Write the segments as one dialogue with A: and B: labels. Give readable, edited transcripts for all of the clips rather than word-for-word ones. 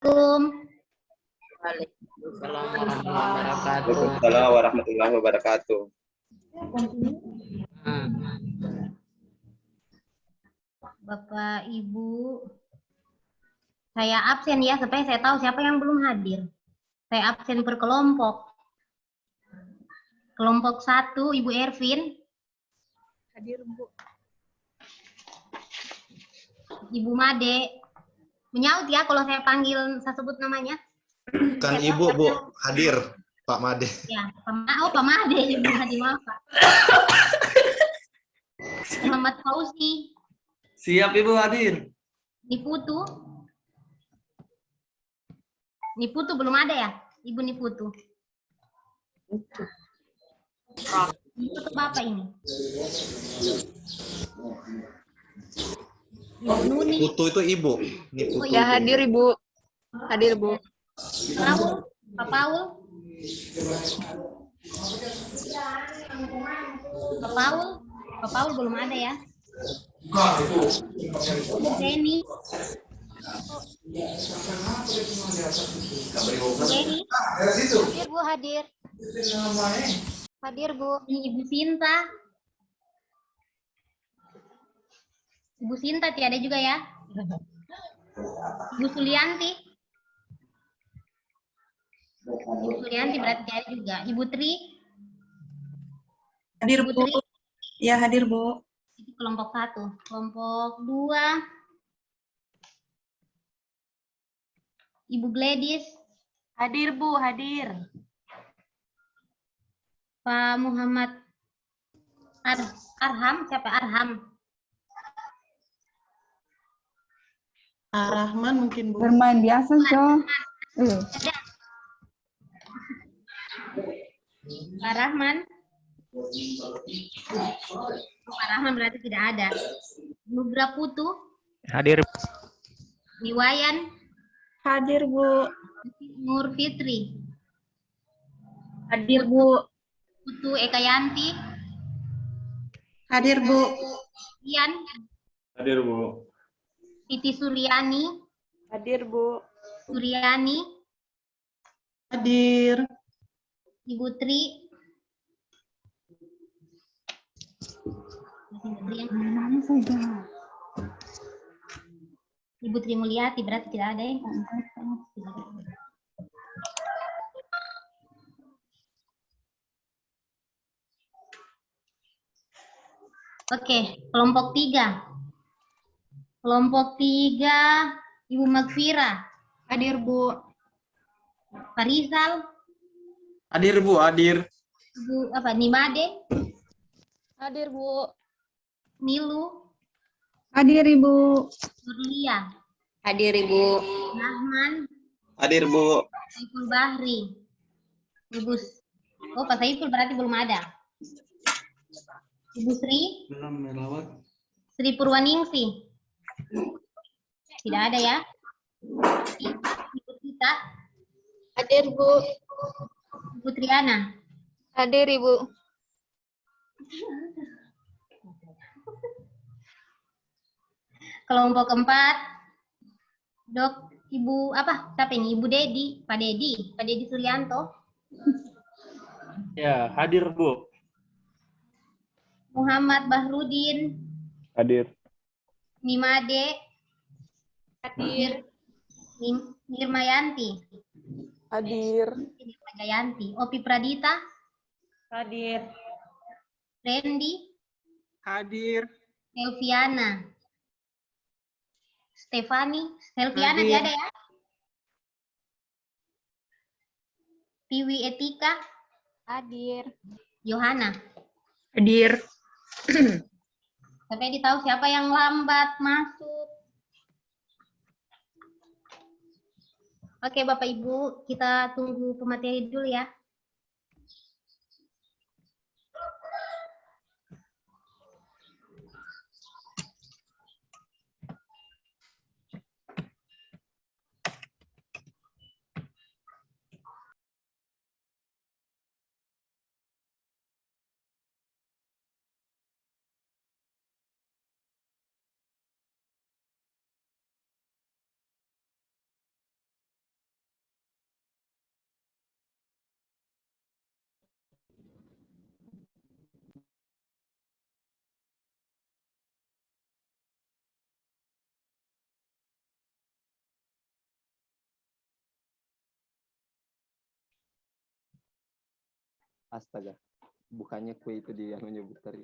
A: Waalaikumsalam warahmatullahi wabarakatuh.
B: Waalaikumsalam warahmatullahi wabarakatuh.
C: Bapak, Ibu, saya absen ya, supaya saya tahu siapa yang belum hadir. Saya absen per kelompok. Kelompok 1, Ibu Ervin.
D: Hadir, Bu.
C: Ibu Made. Menyaut ya kalau saya panggil, saya sebut namanya.
E: Bukan Ibu, Bu. Hadir, Pak Made.
C: Ya, Pak Made. Ibu hadir, maaf, Pak. Muhammad Fauzi.
A: Siap Ibu hadir.
C: Niputu. Niputu belum ada ya? Ibu Niputu. Niputu Bapak ini. Ibu Nuni.
E: Putu itu Ibu. Ini Putu.
D: Ya, hadir, Ibu. Hadir, Bu.
C: Paul. Pak Paul. Pak Paul. Pak Paul belum ada ya? Ibu Jenny. Jenny.
F: Hadir, Bu, hadir. Hadir, Bu.
C: Ini Ibu Sinta. Ibu Sinta tiada juga ya? Ibu Sulianti. Ibu Sulianti berarti tiada juga. Ibu Tri.
G: Hadir,
C: Ibu
G: Bu.
C: Tri.
G: Ya, hadir, Bu.
C: Itu kelompok 1. Kelompok 2. Ibu Gladys.
F: Hadir, Bu, hadir.
C: Pak Muhammad Arham. Siapa Arham?
G: Rahman mungkin, Bu.
H: Bermain biasa, Jo.
C: Ada. Pak Rahman. Pak Rahman berarti tidak ada. Nugra Putu.
I: Hadir.
C: Niwayan.
D: Hadir, Bu.
C: Nur Fitri.
D: Hadir, Bu.
C: Putu Ekayanti.
G: Hadir, Bu.
C: Ian.
B: Hadir, Bu.
C: Siti Suryani.
D: Hadir, Bu.
C: Suryani.
G: Hadir.
C: Ibu Tri.
H: Mana saja.
C: Ibu Tri Mulyati berarti tidak ada ya? Oke, kelompok 3. Kelompok 3, Ibu Magfira.
G: Hadir, Bu.
C: Pak Rizal.
B: Hadir, Bu, hadir.
C: Ibu apa? Nimade.
D: Hadir, Bu.
C: Nilu.
H: Hadir, Ibu.
C: Nurlia.
D: Hadir, Ibu.
C: Rahman.
B: Hadir, Bu.
C: Saiful Bahri. Ibu. Oh, Pak Saiful berarti belum ada. Ibu Sri.
A: Belum merawat.
C: Sri Purwaningsih. Tidak ada ya? Ibu Tita.
D: Hadir, Bu.
C: Ibu Triana.
D: Hadir, Ibu.
C: Kelompok 4. Dok, Ibu apa? Siapa ini? Ibu Dedi, Pak Dedi, Pak Dedi Suryanto.
I: Ya, hadir, Bu.
C: Muhammad Bahrudin.
I: Hadir.
C: Nimade.
D: Hadir.
C: Nirmayanti.
D: Hadir.
C: Jayanti. Opi Pradita.
G: Hadir.
C: Randy.
G: Hadir.
C: Elviana. Stefani. Elviana
G: Hadir.
C: dia ada ya? Piwi Etika.
F: Hadir.
C: Yohana.
G: Hadir.
C: Sampai ditahu siapa yang lambat masuk. Oke, Bapak Ibu, kita tunggu pemateri dulu ya.
I: Astaga. Bukannya kue itu dia yang menyebut tadi.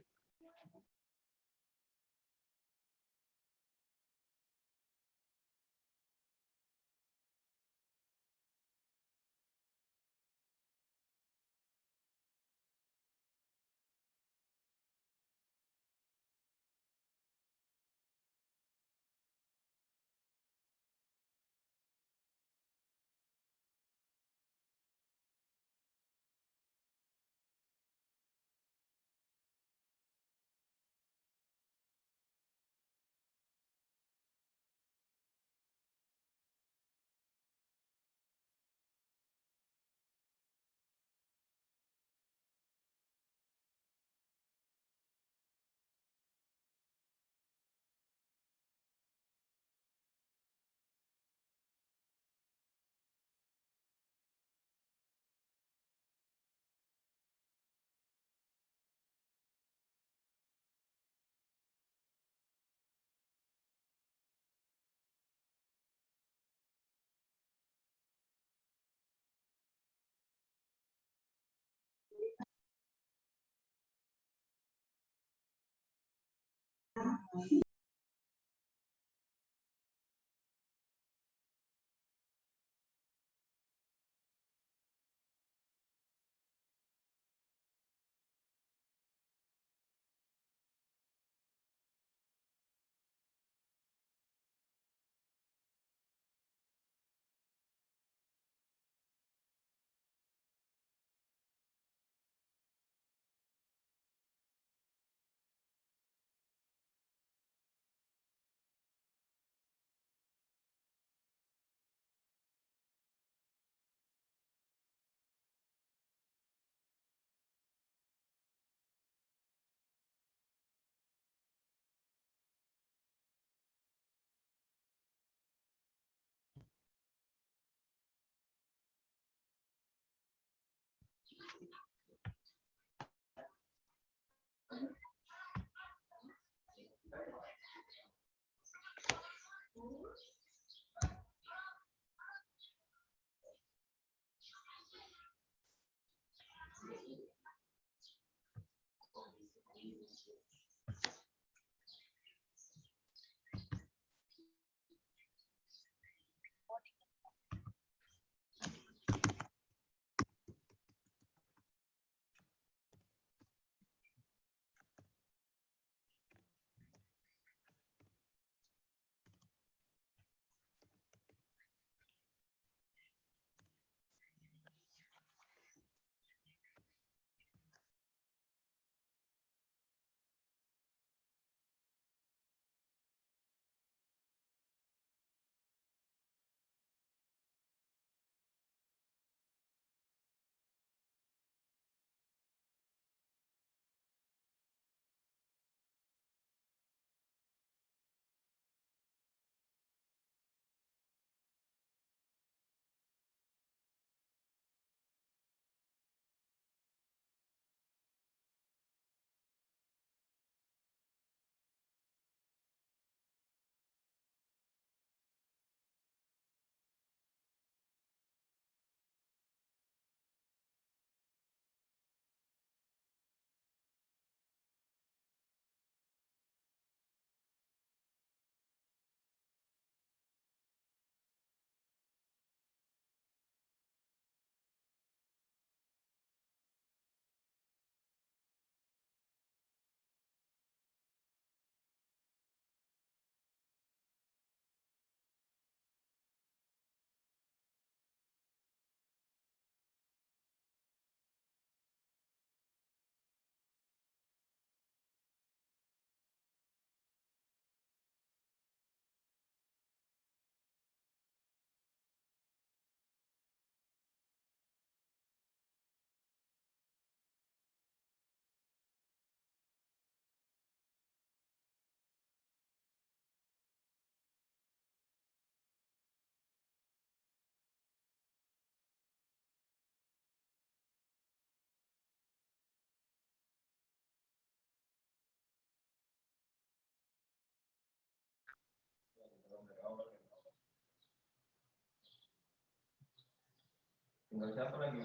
I: Tinggal siapa lagi?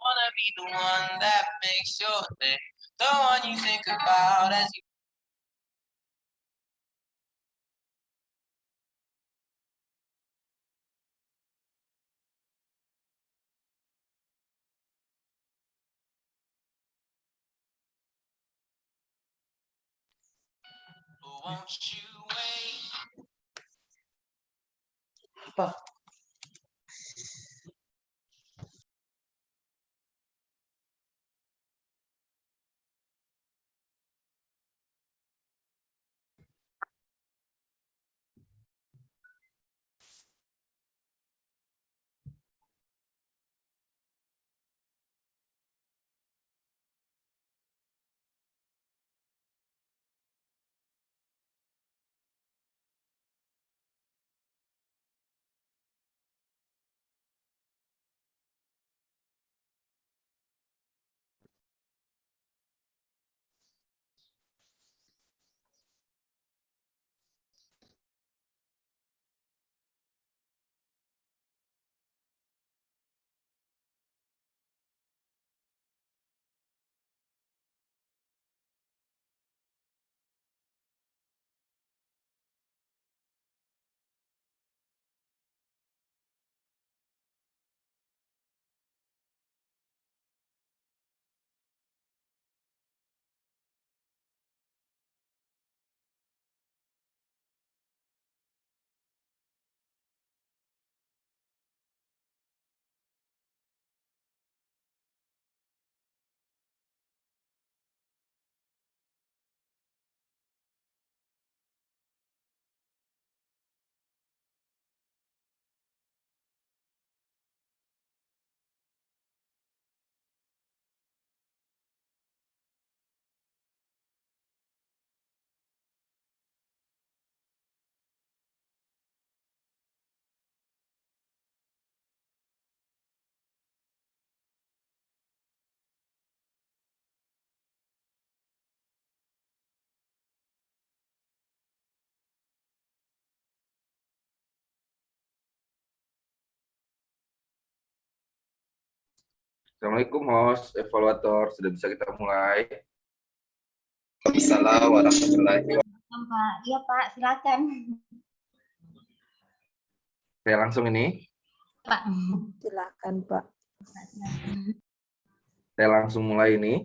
A: Wanna be the one that makes your day, the one you think about as you won't you wait? Apa?
J: Assalamualaikum host, evaluator. Sudah bisa kita mulai.
B: Assalamualaikum warahmatullahi wabarakatuh.
C: Pak. Iya Pak, silakan.
J: Saya langsung ini.
C: Pak.
D: Silakan Pak.
J: Saya langsung mulai ini.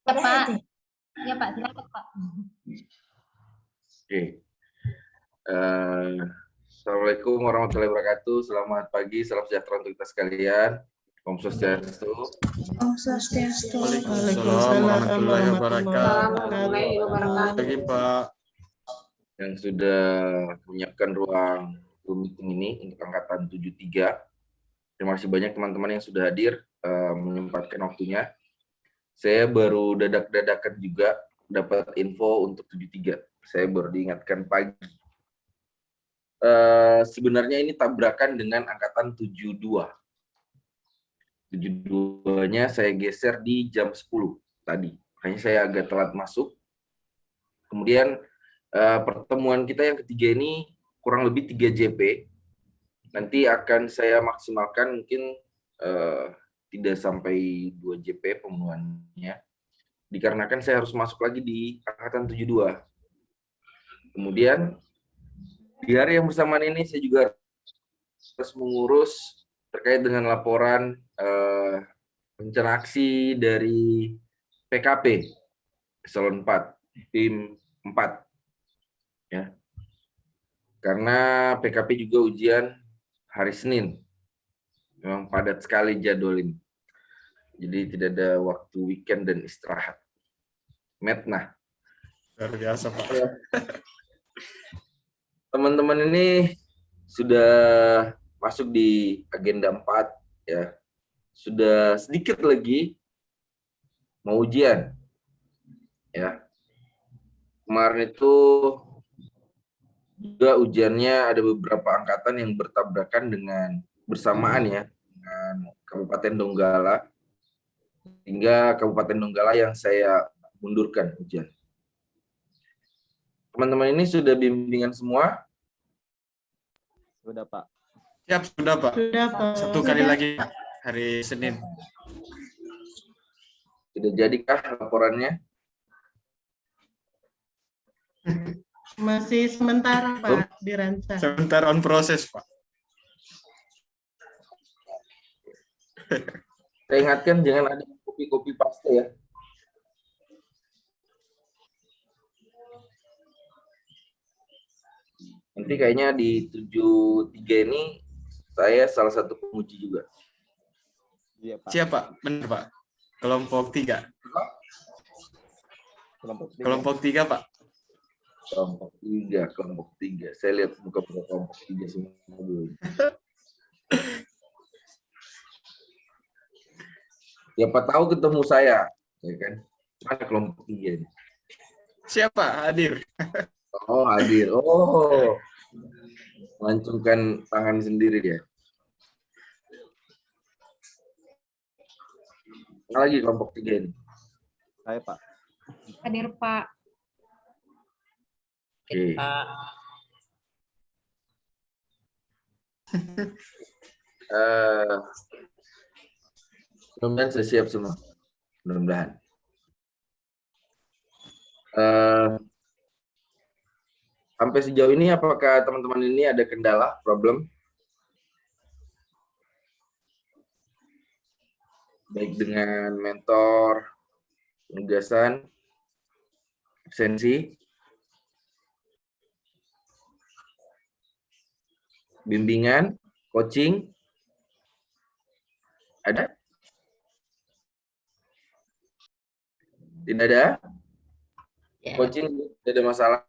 C: Ya, Pak. Iya Pak, silakan Pak.
J: Oke. Assalamualaikum warahmatullahi wabarakatuh. Selamat pagi, salam sejahtera untuk kita sekalian. Om Swastiastu.
H: Om Swastiastu.
B: Waalaikumsalam warahmatullahi wabarakatuh. Pagi Pak.
J: Yang sudah menyiapkan ruang meeting ini untuk angkatan 73. Terima kasih banyak teman-teman yang sudah hadir, menyempatkan waktunya. Saya baru dadak-dadakan juga dapat info untuk 73. Saya baru diingatkan pagi. Sebenarnya ini tabrakan dengan angkatan 72. 72-nya saya geser di jam 10 tadi. Makanya saya agak telat masuk. Kemudian pertemuan kita yang ketiga ini kurang lebih 3 JP. Nanti akan saya maksimalkan mungkin tidak sampai 2 JP pemenuhannya. Dikarenakan saya harus masuk lagi di angkatan 72. Kemudian di hari yang bersamaan ini saya juga harus mengurus terkait dengan laporan rencana aksi dari PKP Eselon 4, tim 4. Ya. Karena PKP juga ujian hari Senin. Memang padat sekali jadwal ini. Jadi tidak ada waktu weekend dan istirahat. Metnah.
B: Luar biasa Pak.
J: Teman-teman ini sudah masuk di agenda 4 ya. Sudah sedikit lagi mau ujian. Ya. Kemarin itu juga ujiannya ada beberapa angkatan yang bertabrakan dengan bersamaan ya dengan Kabupaten Donggala. Hingga Kabupaten Donggala yang saya mundurkan ujian. Teman-teman ini sudah bimbingan semua?
I: Sudah Pak.
B: Siap, sudah Pak.
G: Sudah Pak.
B: Satu kali lagi Pak, hari Senin.
J: Sudah jadikah laporannya?
G: Masih sementara Pak dirancang.
B: Sebentar on proses Pak.
J: Saya ingatkan jangan ada kopi paste ya. Nanti kayaknya di 73 ini saya salah satu penguji juga.
I: Iya Pak.
B: Siap Pak, benar Pak. Kelompok 3. Kelompok 3 Pak.
J: Kelompok 3. Saya lihat buka-buka kelompok 3 semua dulu. Siapa tahu ketemu saya, ya kan? Mana kelompok 3 ini?
B: Siapa? Hadir.
J: Oh, hadir. Oh. Melancungkan tangan sendiri dia. Mana lagi kelompok 3 ini?
I: Saya Pak.
H: Hadir Pak.
J: Oke. Mudah-mudahan saya siap semua. Mudah-mudahan. Sampai sejauh ini apakah teman-teman ini ada kendala, problem? Baik dengan mentor, penugasan, absensi, bimbingan, coaching, ada? Tidak ada? Coaching tidak ada masalah.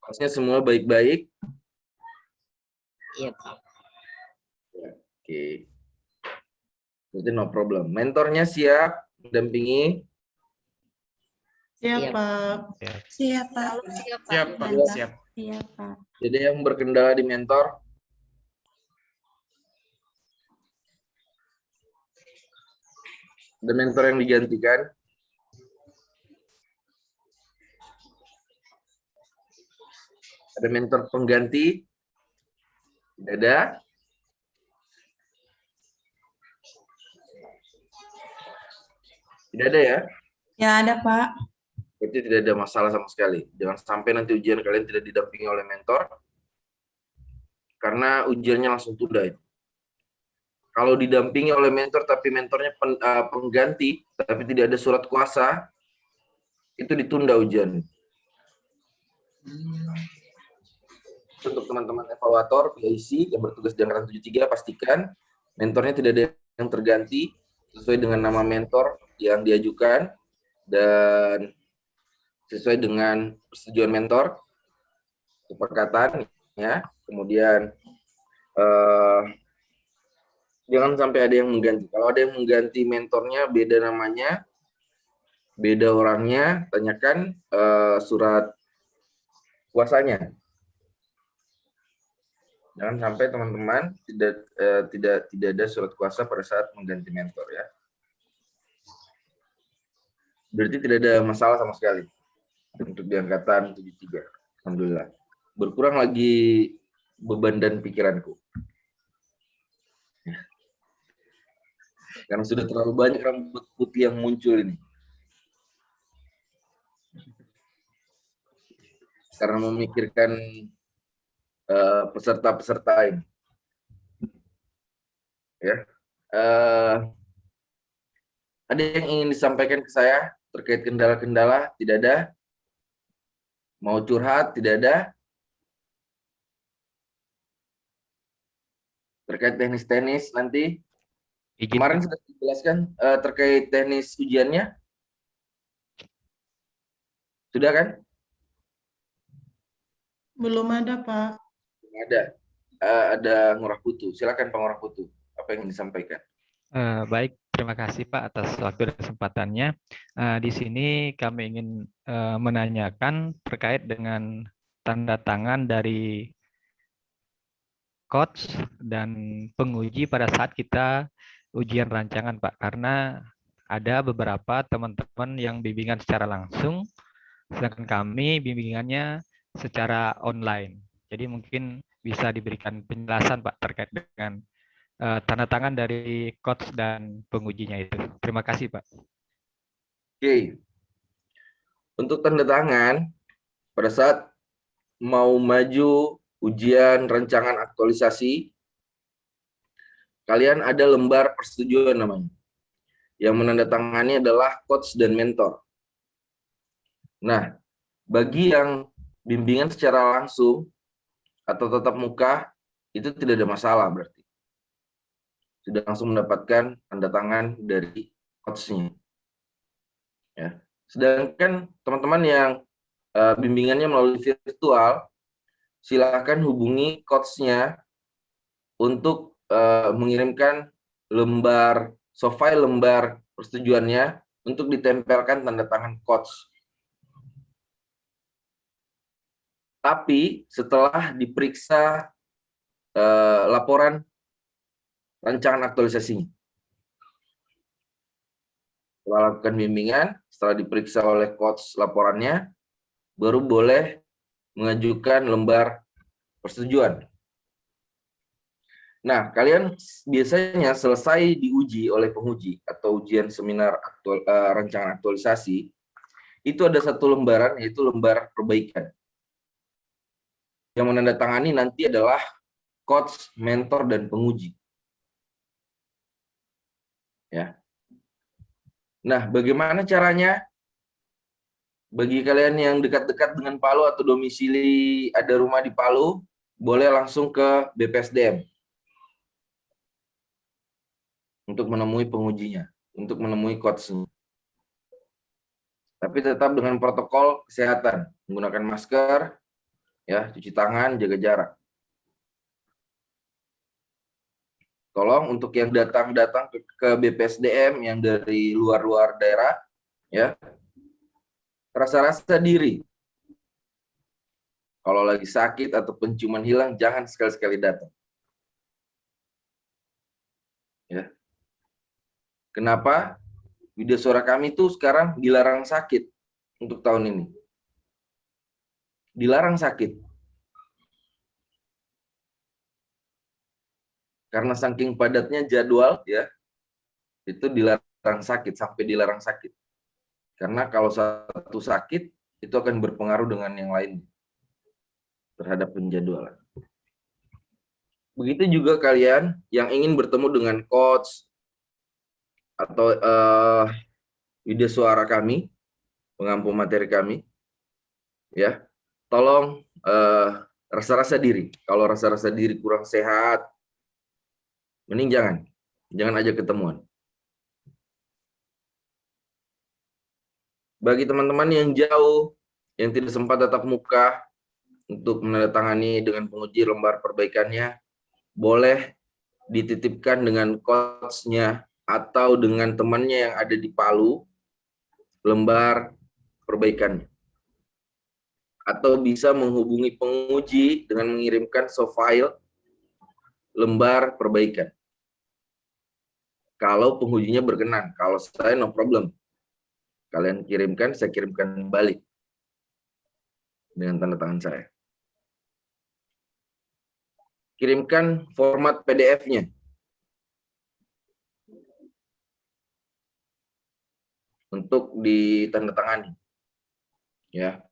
J: Coachnya semua baik-baik.
A: Iya, Pak.
J: Oke. Jadi no problem. Mentornya siap mendampingi?
G: Siap Pak.
H: Siap Pak.
B: Siap Pak, siap.
H: Iya Pak.
J: Jadi yang berkendala di mentor? Ada mentor yang digantikan? Ada mentor pengganti? Tidak ada? Tidak ada ya?
H: Ya ada, Pak.
J: Berarti tidak ada masalah sama sekali. Jangan sampai nanti ujian kalian tidak didampingi oleh mentor, karena ujiannya langsung tunda. Kalau didampingi oleh mentor, tapi mentornya pengganti, tapi tidak ada surat kuasa, itu ditunda ujian. Untuk teman-teman evaluator, PIC, yang bertugas di angkatan 73, pastikan mentornya tidak ada yang terganti, sesuai dengan nama mentor yang diajukan, dan sesuai dengan persetujuan mentor, kesepakatan, ya. Kemudian jangan sampai ada yang mengganti. Kalau ada yang mengganti mentornya, beda namanya, beda orangnya, tanyakan surat kuasanya. Jangan sampai teman-teman tidak ada surat kuasa pada saat mengganti mentor, ya. Berarti tidak ada masalah sama sekali untuk di angkatan 73. Alhamdulillah. Berkurang lagi beban dan pikiranku. Karena sudah terlalu banyak rambut putih yang muncul ini. Karena memikirkan peserta-peserta ini. Ya. Ada yang ingin disampaikan ke saya terkait kendala-kendala? Tidak ada? Mau curhat? Tidak ada? Terkait teknis-teknis nanti? Kemarin sudah dijelaskan terkait teknis ujiannya? Sudah kan?
G: Belum ada, Pak.
J: Belum ada. Ada Ngurah Putu. Silakan Pak Ngurah Putu. Apa yang disampaikan?
K: Baik, terima kasih Pak atas waktu dan kesempatannya. Di sini kami ingin menanyakan terkait dengan tanda tangan dari coach dan penguji pada saat kita ujian rancangan, Pak. Karena ada beberapa teman-teman yang bimbingan secara langsung, sedangkan kami bimbingannya secara online. Jadi mungkin bisa diberikan penjelasan, Pak, terkait dengan tanda tangan dari coach dan pengujinya itu. Terima kasih, Pak.
J: Oke. Untuk tanda tangan, pada saat mau maju ujian rancangan aktualisasi, kalian ada lembar persetujuan namanya. Yang menandatangani adalah coach dan mentor. Nah, bagi yang bimbingan secara langsung atau tatap muka, itu tidak ada masalah berarti. Sudah langsung mendapatkan tanda tangan dari coach-nya. Ya. Sedangkan teman-teman yang bimbingannya melalui virtual, silakan hubungi coach-nya untuk mengirimkan lembar soft file lembar persetujuannya untuk ditempelkan tanda tangan coach. Tapi setelah diperiksa laporan rancangan aktualisasinya. Setelah lakukan bimbingan, setelah diperiksa oleh coach laporannya, baru boleh mengajukan lembar persetujuan. Nah, kalian biasanya selesai diuji oleh penguji atau ujian seminar rancangan aktualisasi, itu ada satu lembaran, yaitu lembar perbaikan. Yang menandatangani nanti adalah coach, mentor, dan penguji. Ya. Nah, bagaimana caranya? Bagi kalian yang dekat-dekat dengan Palu atau domisili ada rumah di Palu, boleh langsung ke BPSDM untuk menemui pengujinya, untuk menemui coach-nya. Tapi tetap dengan protokol kesehatan, menggunakan masker, ya, cuci tangan, jaga jarak. Tolong untuk yang datang ke BPSDM yang dari luar daerah, ya, rasa-rasa diri. Kalau lagi sakit atau penciuman hilang, jangan sekali-sekali datang. Ya. Kenapa? Video suara kami tuh sekarang dilarang sakit untuk tahun ini. Dilarang sakit. Karena saking padatnya jadwal ya, itu dilarang sakit, sampai dilarang sakit. Karena kalau satu sakit, itu akan berpengaruh dengan yang lain terhadap penjadwalan. Begitu juga kalian yang ingin bertemu dengan coach atau video suara kami, pengampu materi kami, ya, tolong rasa-rasa diri. Kalau rasa-rasa diri kurang sehat, mending jangan aja ketemuan. Bagi teman-teman yang jauh, yang tidak sempat tatap muka untuk menandatangani dengan penguji lembar perbaikannya, boleh dititipkan dengan coach-nya atau dengan temannya yang ada di Palu, lembar perbaikannya. Atau bisa menghubungi penguji dengan mengirimkan soft file lembar perbaikan. Kalau pengujinya berkenan, kalau saya no problem. Kalian kirimkan, saya kirimkan balik dengan tanda tangan saya. Kirimkan format PDF-nya. Untuk ditandatangani. Ya.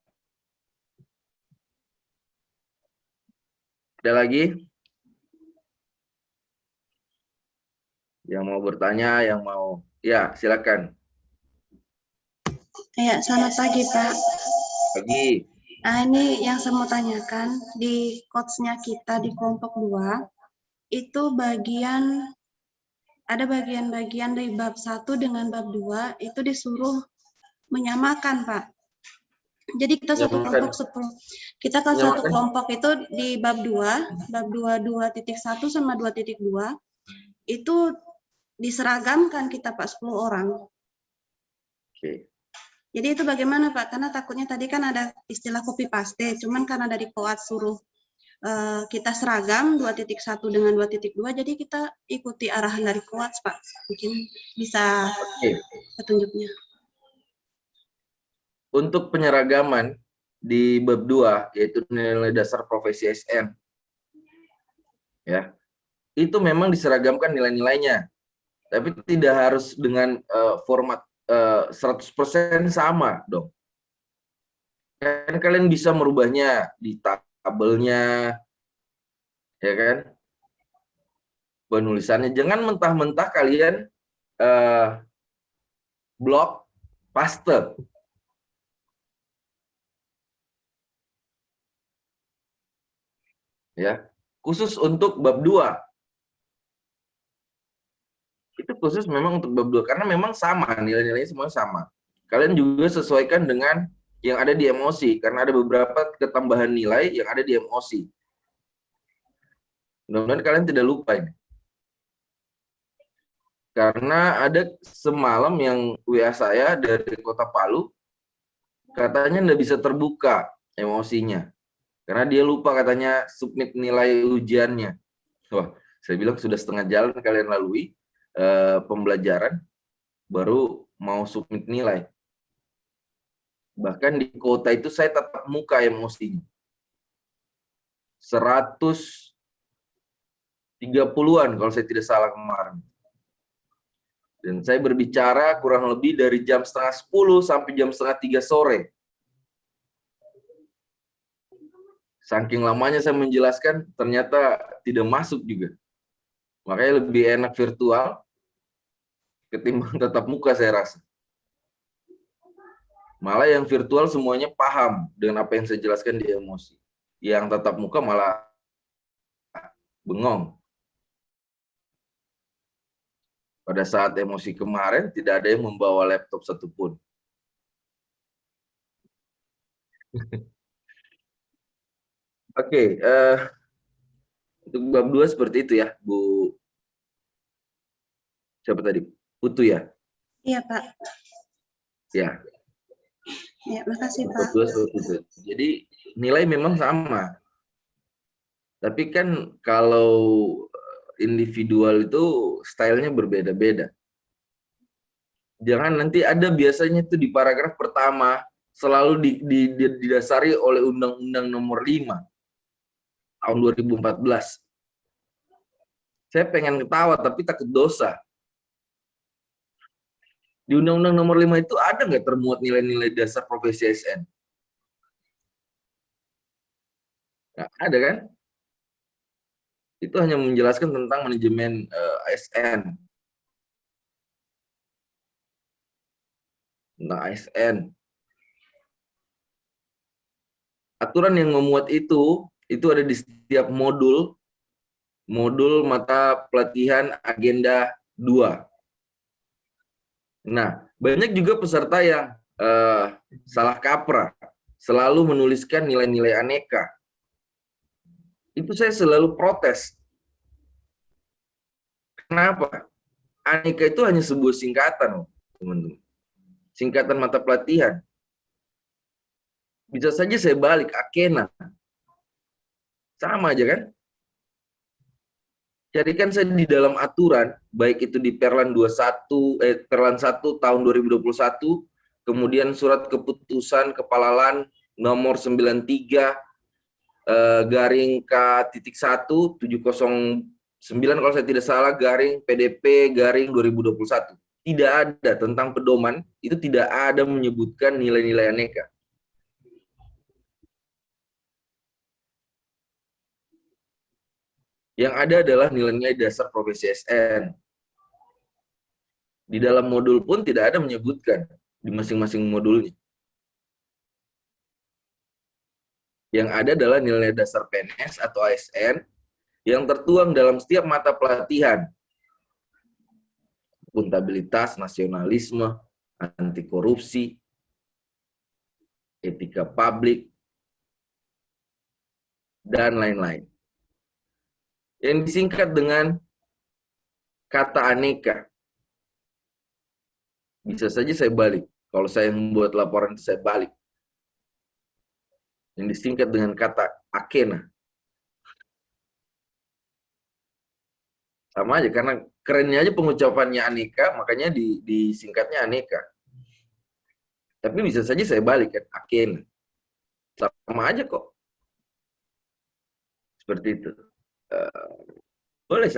J: Ada lagi? Yang mau bertanya, yang mau... Ya, silakan.
H: Ya, selamat pagi, Pak.
J: Pagi.
H: Nah, ini yang saya mau tanyakan, di coach-nya kita di kelompok 2, itu ada bagian-bagian dari bab 1 dengan bab 2, itu disuruh menyamakan, Pak. Jadi kita satu kelompok itu di bab 2, bab 2.1 sama 2.2, itu diseragamkan kita, Pak, 10 orang.
J: Oke.
H: Jadi itu bagaimana, Pak? Karena takutnya tadi kan ada istilah copy paste, cuman karena dari Koat suruh kita seragam 2.1 dengan 2.2, jadi kita ikuti arahan dari Koat, Pak. Mungkin bisa petunjuknya.
J: Untuk penyeragaman di bab 2, yaitu nilai dasar profesi SN, ya, itu memang diseragamkan nilai-nilainya, tapi tidak harus dengan format 100% sama dong. Kan kalian bisa merubahnya di tabelnya, ya kan? Penulisannya jangan mentah-mentah kalian blok paste. Ya, khusus untuk bab 2. Itu khusus memang untuk bab 2 karena memang sama, nilai-nilainya semua sama. Kalian juga sesuaikan dengan yang ada di emosi karena ada beberapa ketambahan nilai yang ada di emosi. Mudah-mudahan kalian tidak lupa ini. Karena ada semalam yang WA saya dari Kota Palu, katanya tidak bisa terbuka emosinya. Karena dia lupa katanya submit nilai ujiannya. Wah, saya bilang sudah setengah jalan kalian lalui pembelajaran, baru mau submit nilai. Bahkan di kota itu saya tatap muka emosinya. 130-an kalau saya tidak salah kemarin. Dan saya berbicara kurang lebih dari jam 9:30 sampai jam 2:30 sore. Saking lamanya saya menjelaskan, ternyata tidak masuk juga. Makanya lebih enak virtual ketimbang tatap muka saya rasa. Malah yang virtual semuanya paham dengan apa yang saya jelaskan di emosi. Yang tatap muka malah bengong. Pada saat emosi kemarin tidak ada yang membawa laptop satupun. Oke, untuk bab 2 seperti itu ya, Bu. Siapa tadi? Putu ya?
H: Iya, Pak.
J: Ya.
H: Ya, makasih,
J: Bab
H: Pak.
J: 2 seperti itu. Jadi nilai memang sama. Tapi kan kalau individual itu stylenya berbeda-beda. Jangan nanti ada biasanya tuh di paragraf pertama selalu didasari oleh Undang-Undang Nomor 5 tahun 2014. Saya pengen ketawa tapi takut dosa. Di Undang-Undang Nomor 5 itu ada nggak termuat nilai-nilai dasar profesi ASN? Nggak ada kan? Itu hanya menjelaskan tentang manajemen ASN. Tentang ASN. Aturan yang memuat itu ada di setiap modul mata pelatihan agenda 2. Nah, banyak juga peserta yang salah kaprah, selalu menuliskan nilai-nilai aneka. Itu saya selalu protes. Kenapa? Aneka itu hanya sebuah singkatan, teman-teman. Singkatan mata pelatihan. Bisa saja saya balik, Akena. Sama aja kan? Jadi kan saya di dalam aturan, baik itu di Perlan 1 tahun 2021, kemudian surat keputusan Kepala LAN nomor 93 garing K.1 709 kalau saya tidak salah garing PDP garing 2021. Tidak ada tentang pedoman, itu tidak ada menyebutkan nilai-nilai aneka. Yang ada adalah nilai-nilai dasar profesi ASN. Di dalam modul pun tidak ada menyebutkan di masing-masing modulnya. Yang ada adalah nilai dasar PNS atau ASN yang tertuang dalam setiap mata pelatihan. Akuntabilitas, nasionalisme, anti korupsi, etika publik, dan lain-lain. Yang disingkat dengan kata aneka. Bisa saja saya balik. Kalau saya membuat laporan, saya balik. Yang disingkat dengan kata Akena. Sama aja, karena kerennya aja pengucapannya aneka, makanya disingkatnya aneka. Tapi bisa saja saya balik kan, Akena. Sama aja kok. Seperti itu. Boleh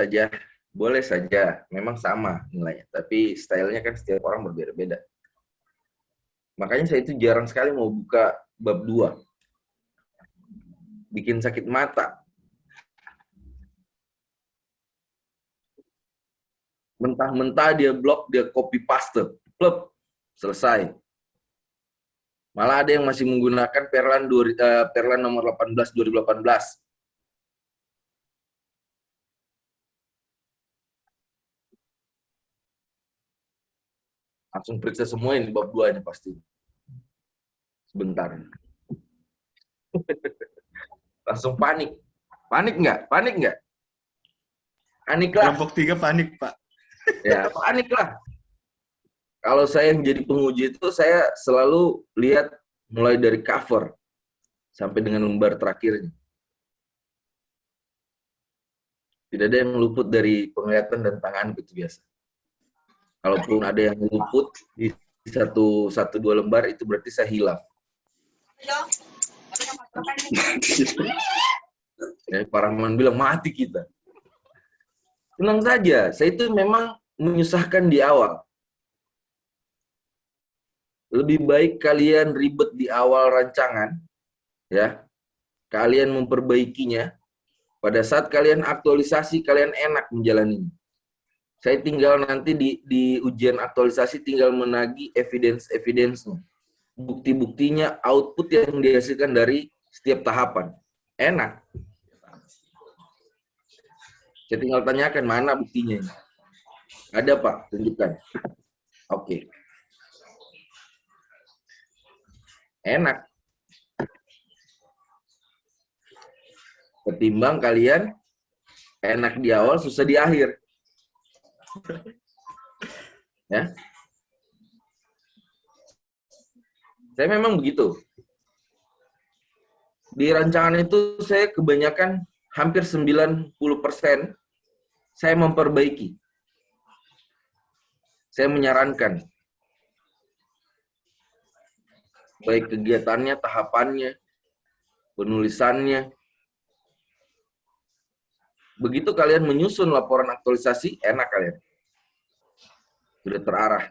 J: saja, memang sama nilainya, tapi stylenya kan setiap orang berbeda-beda. Makanya saya itu jarang sekali mau buka bab 2. Bikin sakit mata. Mentah-mentah dia blok, dia copy paste, plep, selesai. Malah ada yang masih menggunakan Perlan nomor 18 2018. Langsung periksa semua ini bab 2-nya pasti. Sebentar. Langsung panik. Panik nggak? Panik nggak? Panik lah.
B: Kelompok 3 panik, Pak.
J: Ya, panik lah. Kalau saya menjadi penguji itu, saya selalu lihat mulai dari cover sampai dengan lembar terakhirnya. Tidak ada yang luput dari penglihatan dan tangan, itu biasa. Kalaupun ada yang luput di satu dua lembar, itu berarti saya hilaf. Ya, Pak Rahman bilang, mati kita. Tenang saja, saya itu memang menyusahkan di awal. Lebih baik kalian ribet di awal rancangan, ya. Kalian memperbaikinya. Pada saat kalian aktualisasi, kalian enak menjalaninya. Saya tinggal nanti di ujian aktualisasi tinggal menagih evidence-nya. Bukti-buktinya, output yang dihasilkan dari setiap tahapan. Enak. Saya tinggal tanyakan, mana buktinya? Ada, Pak, tunjukkan. Oke. Enak. Ketimbang kalian enak di awal, susah di akhir. Ya. Saya memang begitu. Di rancangan itu saya kebanyakan hampir 90% saya memperbaiki. Saya menyarankan. Baik kegiatannya, tahapannya, penulisannya. Begitu kalian menyusun laporan aktualisasi, enak kalian. Sudah terarah.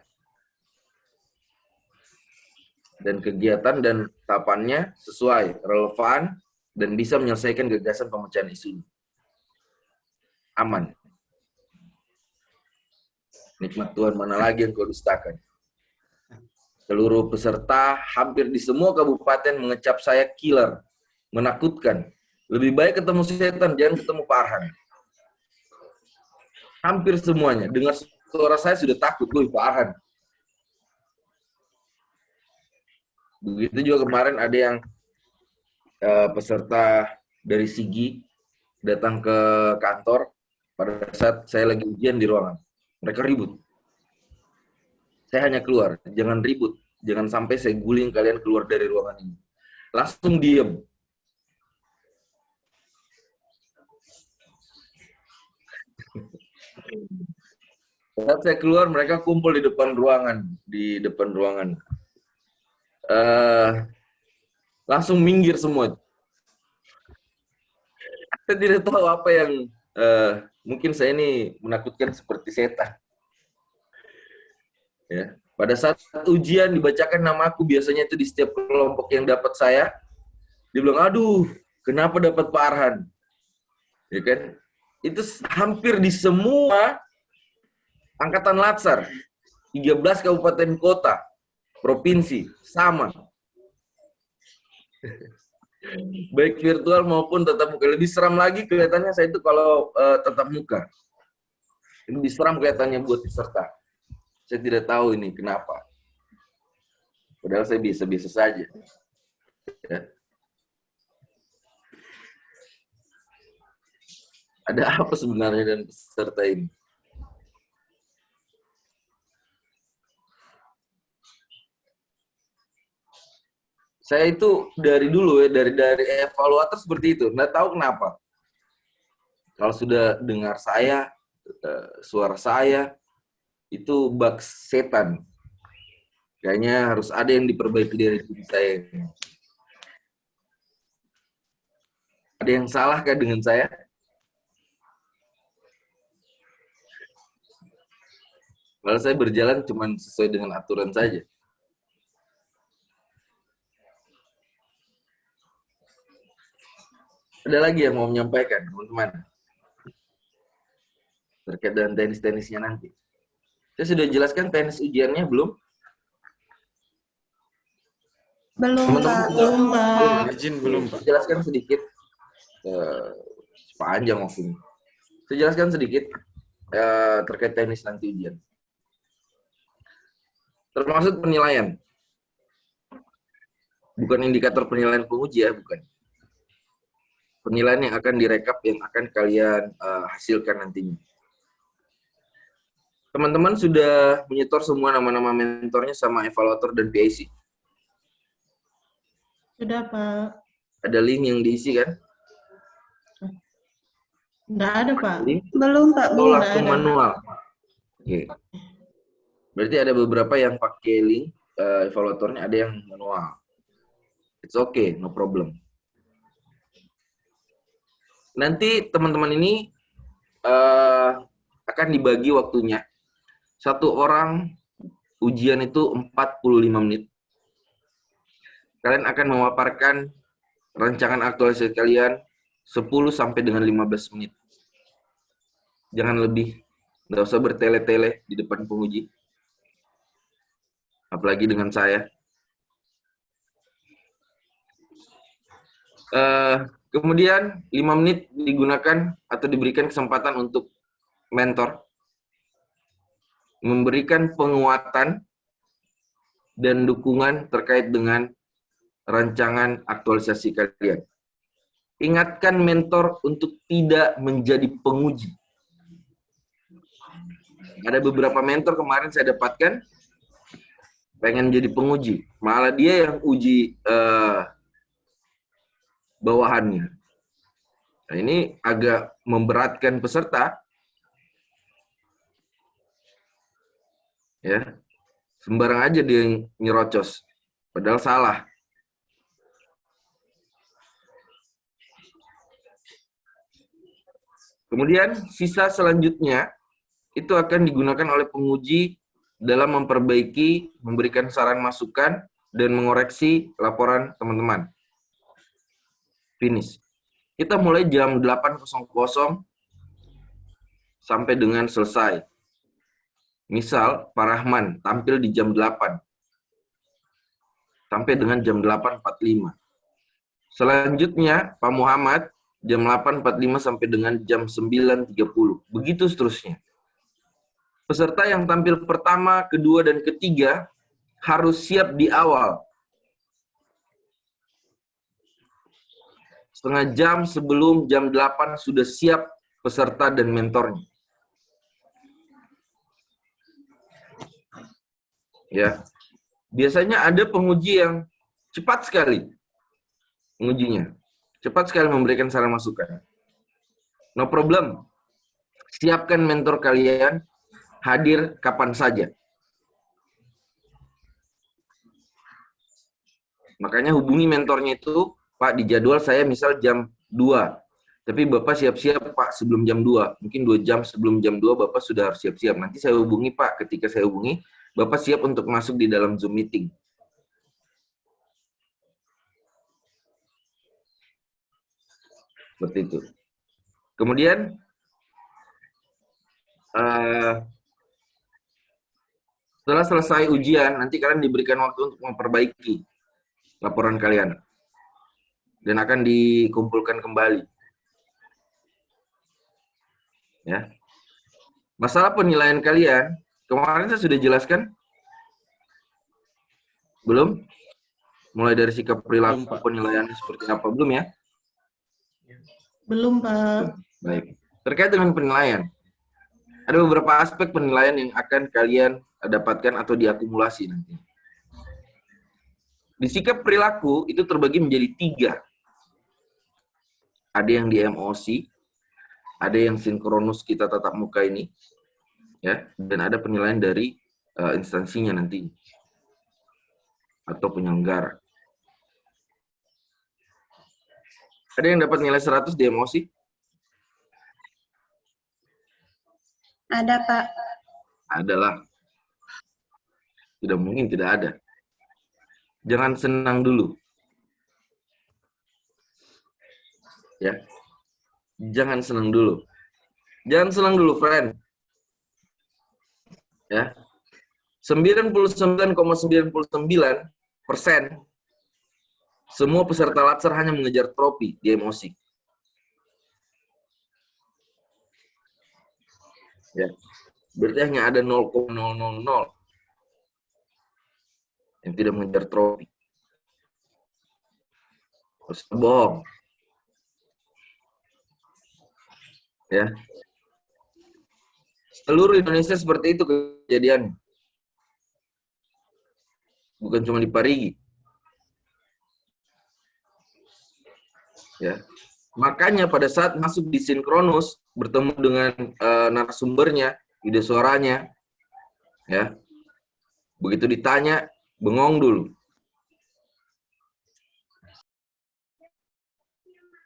J: Dan kegiatan dan tahapannya sesuai, relevan, dan bisa menyelesaikan gagasan pemecahan isu. Aman. Nikmat Tuhan mana lagi yang kau dustakan. Seluruh peserta hampir di semua kabupaten mengecap saya killer, menakutkan. Lebih baik ketemu setan, jangan ketemu Pak Arhan. Hampir semuanya. Dengar suara saya sudah takut, Pak Arhan. Begitu juga kemarin ada yang peserta dari Sigi datang ke kantor pada saat saya lagi ujian di ruangan. Mereka ribut. Saya hanya keluar, jangan ribut. Jangan sampai saya guling kalian keluar dari ruangan ini. Langsung diem. Saat saya keluar, mereka kumpul di depan ruangan. Langsung minggir semua. Saya tidak tahu apa yang mungkin saya ini menakutkan seperti setan. Ya, pada saat ujian dibacakan nama aku, biasanya itu di setiap kelompok yang dapat saya, dia bilang, aduh, kenapa dapat Pak Arhan? Ya kan? Itu hampir di semua angkatan Latsar, 13 kabupaten kota, provinsi, sama. Baik virtual maupun tatap muka. Lebih seram lagi kelihatannya saya itu kalau tatap muka. Lebih seram kelihatannya buat peserta. Saya tidak tahu ini kenapa. Padahal saya biasa-biasa saja. Ya. Ada apa sebenarnya dengan peserta ini? Saya itu dari dulu ya, dari evaluator seperti itu. Nggak tahu kenapa. Kalau sudah dengar saya, suara saya, itu bug setan. Kayaknya harus ada yang diperbaiki dari diri saya. Ada yang salah kah dengan saya? Kalau saya berjalan cuma sesuai dengan aturan saja. Ada lagi yang mau menyampaikan, teman-teman? Terkait dengan tenis-tenisnya nanti. Saya sudah jelaskan tenis ujiannya belum?
H: Belum, Pak. Belum, Pak.
B: Izin belum, Pak.
J: Jelaskan sedikit. Panjang waktunya. Saya jelaskan sedikit terkait tenis nanti ujian. Termasuk penilaian. Bukan indikator penilaian penguji ya, bukan. Penilaian yang akan direkap, yang akan kalian hasilkan nantinya. Teman-teman sudah menyetor semua nama-nama mentornya sama evaluator dan PIC?
G: Sudah, Pak.
J: Ada link yang diisi kan?
G: Enggak ada, Pak.
J: Link?
H: Belum, Pak.
J: Oh,
H: Belum.
J: langsung manual. Oke. Berarti ada beberapa yang pakai link evaluatornya, ada yang manual. It's okay, no problem. Nanti teman-teman ini akan dibagi waktunya. Satu orang ujian itu 45 menit. Kalian akan memaparkan rancangan aktualisasi kalian 10 sampai dengan 15 menit. Jangan lebih. Nggak usah bertele-tele di depan penguji. Apalagi dengan saya. Kemudian 5 menit digunakan atau diberikan kesempatan untuk mentor. Memberikan penguatan dan dukungan terkait dengan rancangan aktualisasi kalian. Ingatkan mentor untuk tidak menjadi penguji. Ada beberapa mentor kemarin saya dapatkan pengen jadi penguji. Malah dia yang uji bawahannya. Nah, ini agak memberatkan peserta. Ya, sembarang aja dia yang nyerocos, padahal salah. Kemudian sisa selanjutnya itu akan digunakan oleh penguji dalam memperbaiki, memberikan saran masukan, dan mengoreksi laporan teman-teman. Finish. Kita mulai jam 8.00 sampai dengan selesai. Misal, Pak Rahman tampil di jam 8 sampai dengan jam 8.45. Selanjutnya, Pak Muhammad jam 8.45 sampai dengan jam 9.30. Begitu seterusnya. Peserta yang tampil pertama, kedua, dan ketiga harus siap di awal. Setengah jam sebelum jam 8 sudah siap peserta dan mentornya. Ya. Biasanya ada penguji yang cepat sekali mengujinya. Cepat sekali memberikan saran masukan. No problem. Siapkan mentor kalian hadir kapan saja. Makanya hubungi mentornya itu, Pak, di jadwal saya misal jam 2. Tapi Bapak siap-siap, Pak, sebelum jam 2. Mungkin 2 jam sebelum jam 2 Bapak sudah harus siap-siap. Nanti saya hubungi, Pak. Ketika saya hubungi, Bapak siap untuk masuk di dalam Zoom meeting. Seperti itu. Kemudian, setelah selesai ujian, nanti kalian diberikan waktu untuk memperbaiki laporan kalian. Dan akan dikumpulkan kembali. Ya. Masalah penilaian kalian, kemarin saya sudah jelaskan? Belum? Mulai dari sikap perilaku, penilaiannya seperti apa, belum ya?
G: Belum, Pak.
J: Baik. Terkait dengan penilaian, ada beberapa aspek penilaian yang akan kalian dapatkan atau diakumulasi nanti. Di sikap perilaku itu terbagi menjadi 3. Ada yang di MOC, ada yang sinkronus kita tatap muka ini, ya, dan ada penilaian dari instansinya nanti atau penyelenggara. Ada yang dapat nilai 100 di emosi?
H: Ada, Pak.
J: Adalah. Tidak mungkin tidak ada. Jangan senang dulu. Ya. Jangan senang dulu. Jangan senang dulu, friend. Ya. 99,99% semua peserta latsar hanya mengejar trofi di emosi. Ya. Berarti hanya ada 0,000 yang tidak mengejar trofi. Harus bohong. Ya. Seluruh Indonesia seperti itu kejadian. Bukan cuma di Parigi. Ya. Makanya pada saat masuk di sinkronus, bertemu dengan narasumbernya, ide suaranya, ya, begitu ditanya, bengong dulu.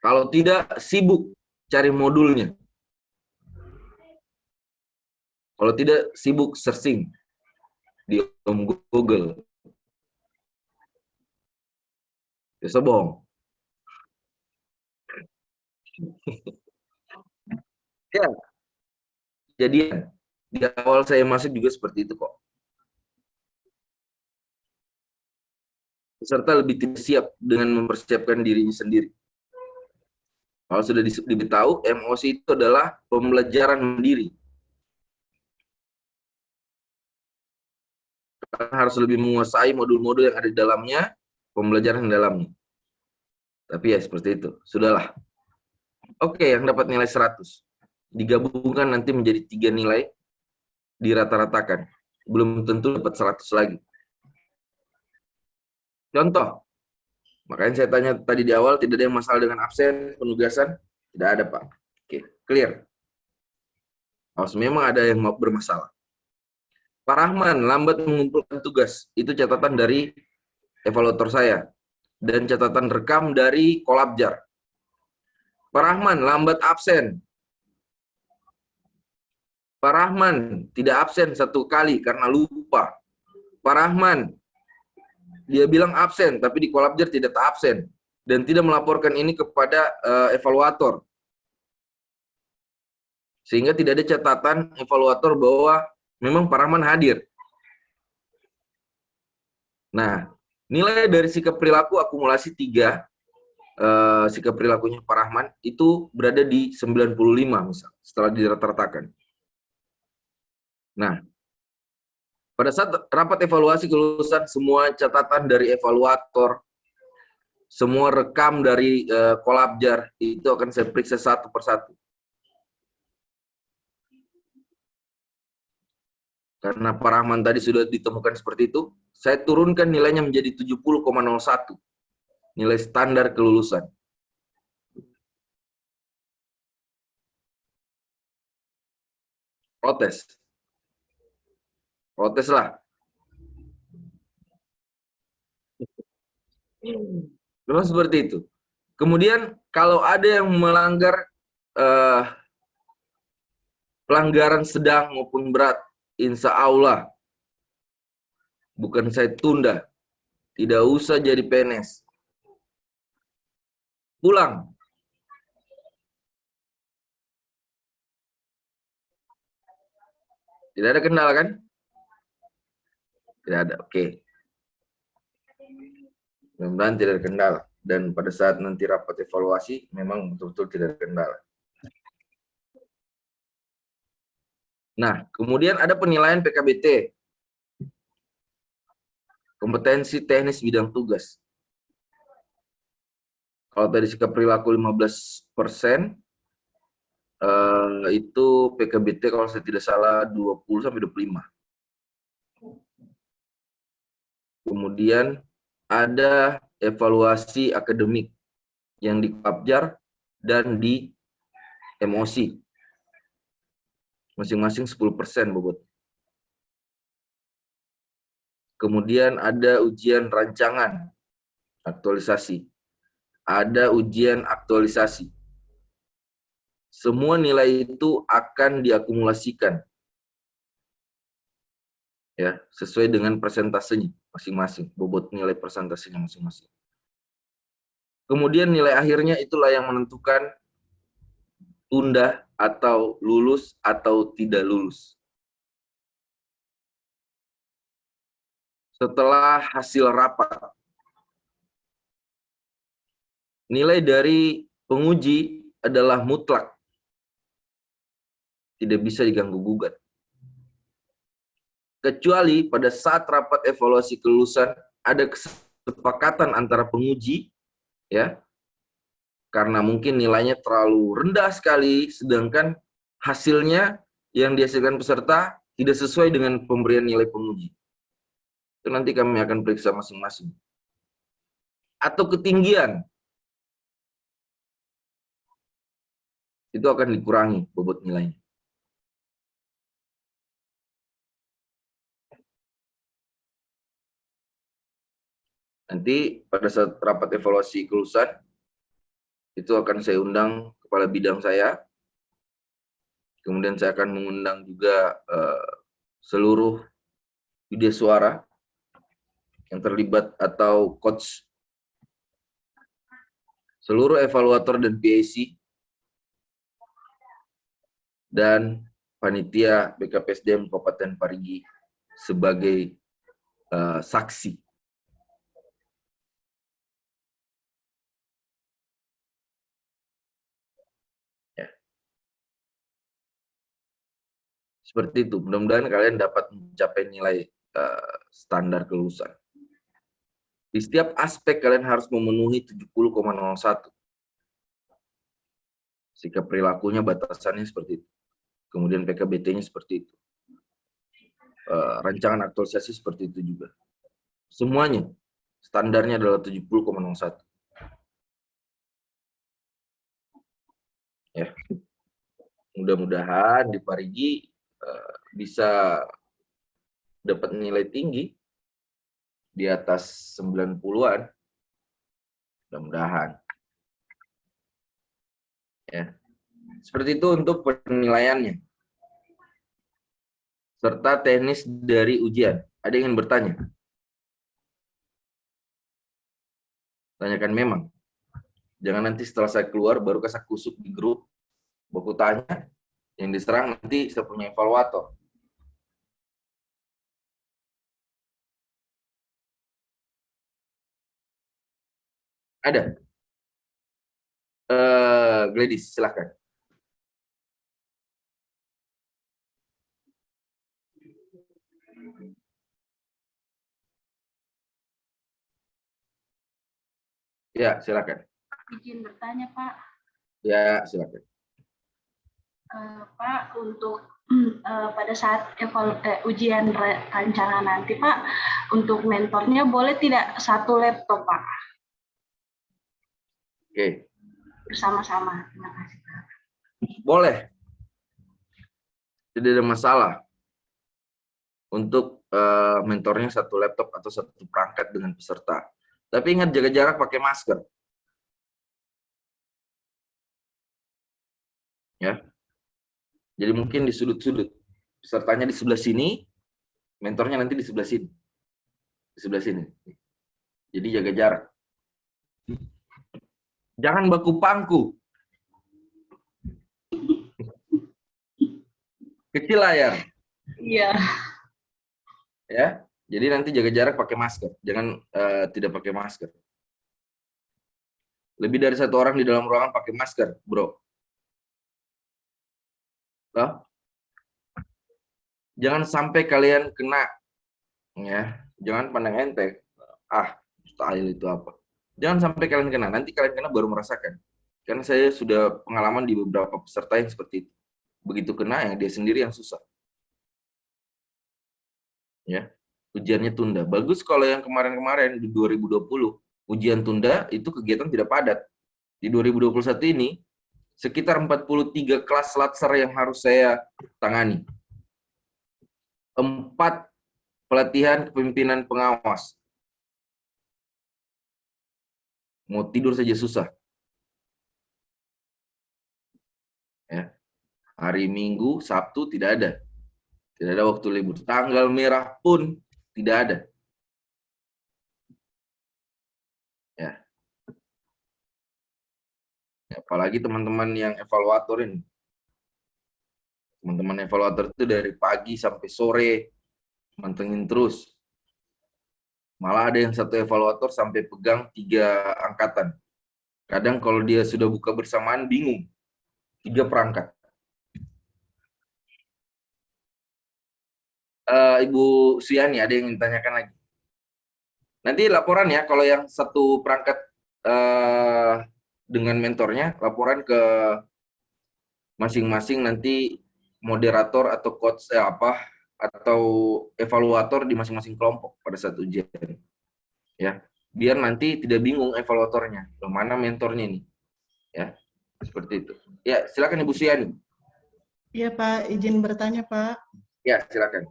J: Kalau tidak, sibuk cari modulnya. Kalau tidak, sibuk searching di Google. Biasa bohong. Ya, jadian di awal saya masuk juga seperti itu kok. Peserta lebih tidak siap dengan mempersiapkan dirinya sendiri. Kalau sudah diberitahu, MOC itu adalah pembelajaran mandiri. Kalian harus lebih menguasai modul-modul yang ada di dalamnya, pembelajaran di dalamnya. Tapi ya seperti itu, sudahlah. Oke, yang dapat nilai 100. Digabungkan nanti menjadi 3 nilai, dirata-ratakan. Belum tentu dapat 100 lagi. Contoh, makanya saya tanya tadi di awal, tidak ada yang masalah dengan absen, penugasan? Tidak ada, Pak. Oke, clear. Harus memang ada yang bermasalah. Pak Rahman, lambat mengumpulkan tugas. Itu catatan dari evaluator saya. Dan catatan rekam dari Kolabjar. Pak Rahman, lambat absen. Pak Rahman tidak absen 1 kali karena lupa. Pak Rahman, dia bilang absen, tapi di Kolabjar tidak absen. Dan tidak melaporkan ini kepada evaluator. Sehingga tidak ada catatan evaluator bahwa memang Pak Rahman hadir. Nah, nilai dari sikap perilaku akumulasi 3, sikap perilakunya Pak Rahman, itu berada di 95 misal, setelah dirata-ratakan. Nah, pada saat rapat evaluasi kelulusan, semua catatan dari evaluator, semua rekam dari Kolabjar, itu akan saya periksa satu persatu. Karena Pak Rahman tadi sudah ditemukan seperti itu, saya turunkan nilainya menjadi 70,01. Nilai standar kelulusan. Protes. Proteslah. Memang seperti itu. Kemudian kalau ada yang melanggar pelanggaran sedang maupun berat, insya Allah bukan saya tunda, tidak usah jadi PNS, pulang. Tidak ada kendala kan? Tidak ada, oke. Mudah-mudahan tidak ada kendala. Dan pada saat nanti rapat evaluasi, memang betul-betul tidak ada kendala. Nah, kemudian ada penilaian PKBT. Kompetensi teknis bidang tugas. Kalau tadi sikap perilaku 15%, itu PKBT kalau saya tidak salah 20-25. Kemudian ada evaluasi akademik yang di Kolabjar dan di emosi. Masing-masing 10% bobot. Kemudian ada ujian rancangan, aktualisasi. Ada ujian aktualisasi. Semua nilai itu akan diakumulasikan. Ya, sesuai dengan persentasenya masing-masing, bobot nilai persentasenya masing-masing. Kemudian nilai akhirnya itulah yang menentukan tunda atau lulus atau tidak lulus. Setelah hasil rapat, nilai dari penguji adalah mutlak. Tidak bisa diganggu-gugat. Kecuali pada saat rapat evaluasi kelulusan ada kesepakatan antara penguji, ya, karena mungkin nilainya terlalu rendah sekali, sedangkan hasilnya yang dihasilkan peserta tidak sesuai dengan pemberian nilai penguji. Itu nanti kami akan periksa masing-masing. Atau ketinggian, itu akan dikurangi bobot nilainya. Nanti pada saat rapat evaluasi kelulusan, itu akan saya undang kepala bidang saya. Kemudian saya akan mengundang juga seluruh video suara yang terlibat atau coach, seluruh evaluator dan PAC, dan panitia BKPSDM Kabupaten Parigi sebagai saksi. Seperti itu, mudah-mudahan kalian dapat mencapai nilai standar kelulusan. Di setiap aspek kalian harus memenuhi 70,01. Sikap perilakunya batasannya seperti itu. Kemudian PKBT-nya seperti itu. Rancangan aktualisasi seperti itu juga. Semuanya standarnya adalah 70,01. Ya. Mudah-mudahan di Parigi bisa dapat nilai tinggi di atas 90-an. Mudah-mudahan. Ya. Seperti itu untuk penilaiannya. serta teknis dari ujian. Ada yang ingin bertanya? Tanyakan memang. Jangan nanti setelah saya keluar, baru saya kusuk di grup, baku tanya, yang diserang nanti saya punya evaluator. Ada? Gladys, silahkan. Ya, silakan.
H: Izin bertanya, Pak.
J: Ya, silakan.
H: Pak, untuk pada saat ujian rancangan nanti, Pak, untuk mentornya boleh tidak satu laptop, Pak?
J: Oke.
H: Bersama-sama. Terima kasih, Pak.
J: Boleh. Tidak ada masalah. Untuk mentornya satu laptop atau satu perangkat dengan peserta. Tapi ingat jaga jarak, pakai masker. Ya. Jadi mungkin di sudut-sudut. Pesertanya di sebelah sini, mentornya nanti di sebelah sini. Di sebelah sini. Jadi jaga jarak. Jangan baku pangku. Kecil layar.
H: Iya.
J: Ya. Jadi nanti jaga jarak pakai masker. Jangan tidak pakai masker. Lebih dari satu orang di dalam ruangan pakai masker, bro. Loh? Jangan sampai kalian kena, ya. Jangan pandang enteng. Mustahil itu apa. Jangan sampai kalian kena. Nanti kalian kena baru merasakan. Karena saya sudah pengalaman di beberapa peserta yang seperti itu. Begitu kena, yang dia sendiri yang susah. Ya. Ujiannya tunda. Bagus kalau yang kemarin-kemarin di 2020, ujian tunda itu kegiatan tidak padat. Di 2021 ini, sekitar 43 kelas latsar yang harus saya tangani. 4 pelatihan kepemimpinan pengawas. Mau tidur saja susah. Ya. Hari Minggu, Sabtu tidak ada. Tidak ada waktu libur. Tanggal merah pun tidak ada. Ya. Apalagi teman-teman yang evaluator ini. Teman-teman evaluator itu dari pagi sampai sore mantengin terus. Malah ada yang satu evaluator sampai pegang 3 angkatan. Kadang kalau dia sudah buka bersamaan bingung. 3 perangkat. Ibu Suyani, ada yang ditanyakan lagi? Nanti laporan ya, kalau yang satu perangkat dengan mentornya, laporan ke masing-masing nanti moderator atau coach atau evaluator di masing-masing kelompok pada saat ujian. Ya, biar nanti tidak bingung evaluatornya, mana mentornya ini. Ya, seperti itu. Ya, silakan Ibu Suyani.
G: Iya Pak, izin bertanya Pak.
J: Ya, silakan.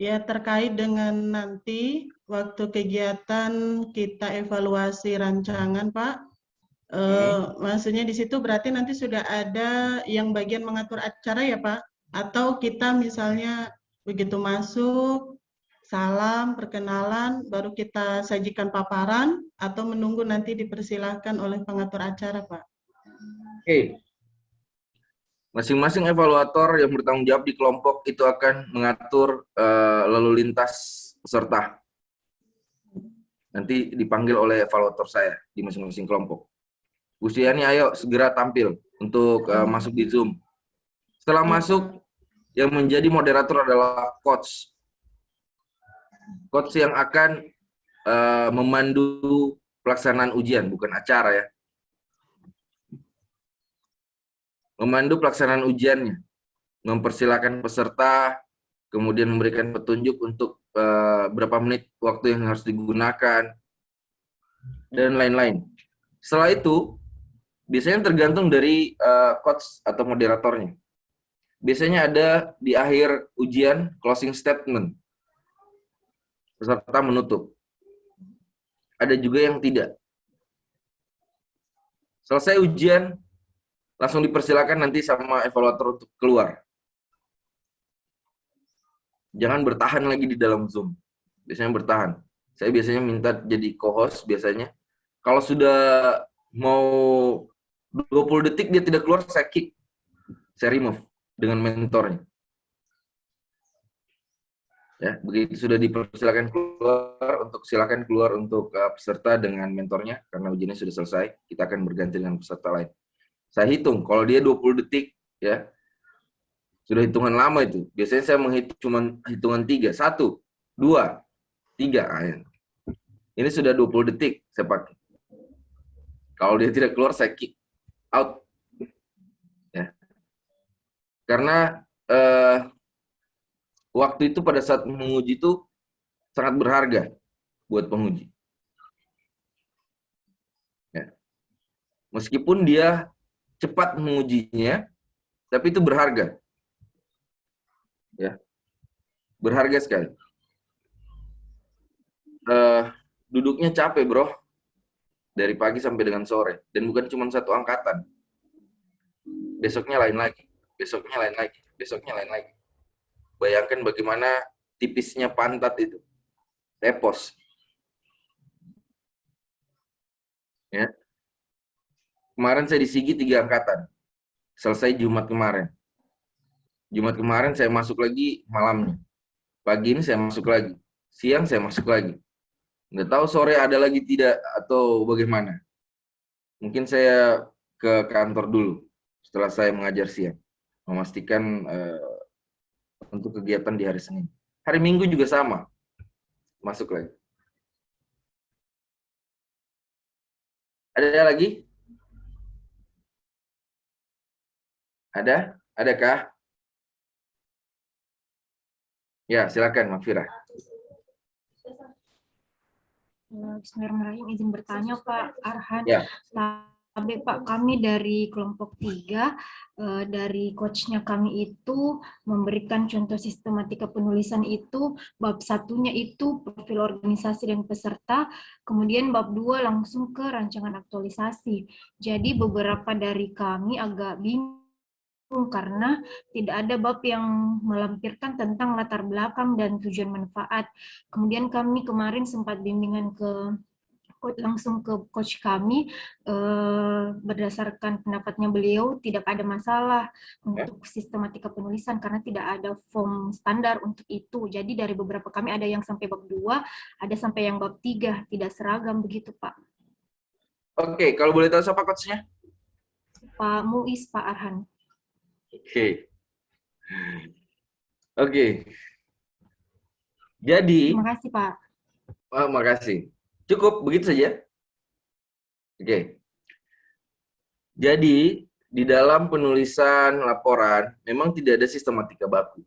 G: Ya, terkait dengan nanti waktu kegiatan kita evaluasi rancangan, Pak. Maksudnya di situ berarti nanti sudah ada yang bagian mengatur acara ya, Pak? Atau kita misalnya begitu masuk, salam, perkenalan, baru kita sajikan paparan, atau menunggu nanti dipersilahkan oleh pengatur acara, Pak?
J: Oke. Masing-masing evaluator yang bertanggung jawab di kelompok itu akan mengatur lalu lintas peserta. Nanti dipanggil oleh evaluator saya di masing-masing kelompok. Bu Suyani, ayo segera tampil untuk masuk di Zoom. Setelah masuk, yang menjadi moderator adalah coach. Coach yang akan memandu pelaksanaan ujian, bukan acara ya. Memandu pelaksanaan ujiannya, mempersilahkan peserta, kemudian memberikan petunjuk untuk berapa menit waktu yang harus digunakan, dan lain-lain. Setelah itu, biasanya tergantung dari coach atau moderatornya. Biasanya ada di akhir ujian closing statement, peserta menutup. Ada juga yang tidak. Selesai ujian, langsung dipersilakan nanti sama evaluator untuk keluar. Jangan bertahan lagi di dalam Zoom. Biasanya bertahan. Saya biasanya minta jadi co-host biasanya. Kalau sudah mau 20 detik dia tidak keluar, saya kick. Saya remove dengan mentornya. Ya, begitu sudah dipersilakan keluar untuk peserta dengan mentornya karena ujiannya sudah selesai, kita akan berganti dengan peserta lain. Saya hitung, kalau dia 20 detik ya. Sudah hitungan lama itu. Biasanya saya menghitung cuma hitungan 3, 1, 2, 3. Ini sudah 20 detik saya pakai. Kalau dia tidak keluar, saya kick out. Ya. Karena waktu itu pada saat menguji itu sangat berharga buat penguji. Ya. Meskipun dia cepat mengujinya, tapi itu berharga. Ya, berharga sekali. Duduknya capek, bro. Dari pagi sampai dengan sore. Dan bukan cuma satu angkatan. Besoknya lain lagi. Besoknya lain lagi. Besoknya lain lagi. Bayangkan bagaimana tipisnya pantat itu. Tepos. Ya. Kemarin saya di Sigi 3 angkatan. Selesai Jumat kemarin. Jumat kemarin saya masuk lagi malamnya. Pagi ini saya masuk lagi. Siang saya masuk lagi. Nggak tahu sore ada lagi tidak atau bagaimana. Mungkin saya ke kantor dulu setelah saya mengajar siang. Memastikan untuk kegiatan di hari Senin. Hari Minggu juga sama. Masuk lagi. Ada lagi? Ada? Adakah? Ya, silakan, Makfira.
L: Bismillahirrahmanirrahim, izin bertanya Pak Arhan.
J: Ya.
L: Tapi Pak, kami dari kelompok 3, dari coachnya kami itu memberikan contoh sistematika penulisan itu, bab 1-nya itu profil organisasi dan peserta, kemudian bab 2 langsung ke rancangan aktualisasi. Jadi beberapa dari kami agak bingung karena tidak ada bab yang melampirkan tentang latar belakang dan tujuan manfaat. Kemudian kami kemarin sempat bimbingan langsung ke coach kami, berdasarkan pendapatnya beliau tidak ada masalah untuk sistematika penulisan karena tidak ada form standar untuk itu. Jadi dari beberapa kami ada yang sampai bab 2, ada sampai yang bab 3, tidak seragam begitu Pak.
J: Oke, kalau boleh tahu siapa coachnya?
L: Pak Muiz, Pak Arhan.
J: Oke. Jadi.
L: Terima kasih Pak.
J: Oh, makasih. Cukup begitu saja. Oke. Jadi di dalam penulisan laporan memang tidak ada sistematika baku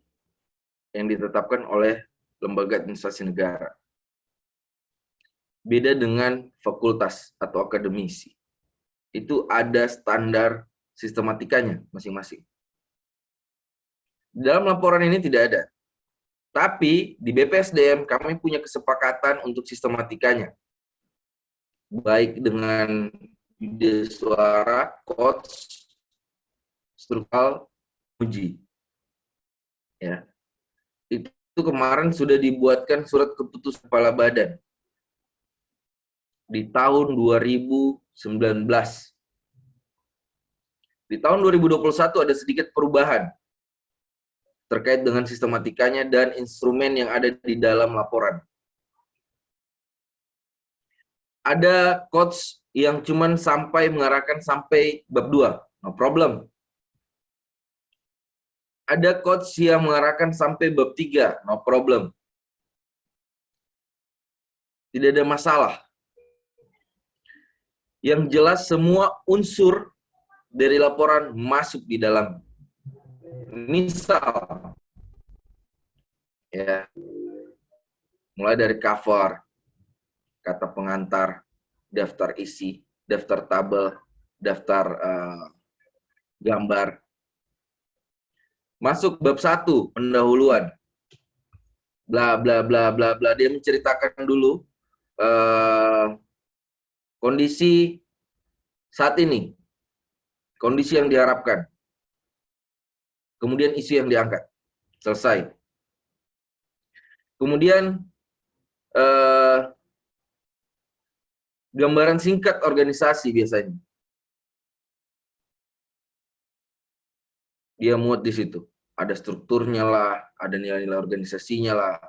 J: yang ditetapkan oleh lembaga administrasi negara. Beda dengan fakultas atau akademisi. Itu ada standar sistematikanya masing-masing. Di dalam laporan ini tidak ada. Tapi di BPSDM kami punya kesepakatan untuk sistematikanya. Baik dengan ide suara, coach, struktural, uji. Ya. Itu kemarin sudah dibuatkan surat keputusan kepala badan. Di tahun 2019. Di tahun 2021 ada sedikit perubahan terkait dengan sistematikanya dan instrumen yang ada di dalam laporan. Ada coach yang cuman sampai mengarahkan sampai bab 2, no problem. Ada coach yang mengarahkan sampai bab 3, no problem. Tidak ada masalah. Yang jelas semua unsur dari laporan masuk di dalam. Misal, ya, mulai dari cover, kata pengantar, daftar isi, daftar tabel, daftar gambar. Masuk bab 1, pendahuluan. Bla bla bla bla bla. Dia menceritakan dulu kondisi saat ini, kondisi yang diharapkan. Kemudian isu yang diangkat. Selesai. Kemudian gambaran singkat organisasi biasanya. Dia muat di situ. Ada strukturnya lah, ada nilai-nilai organisasinya lah,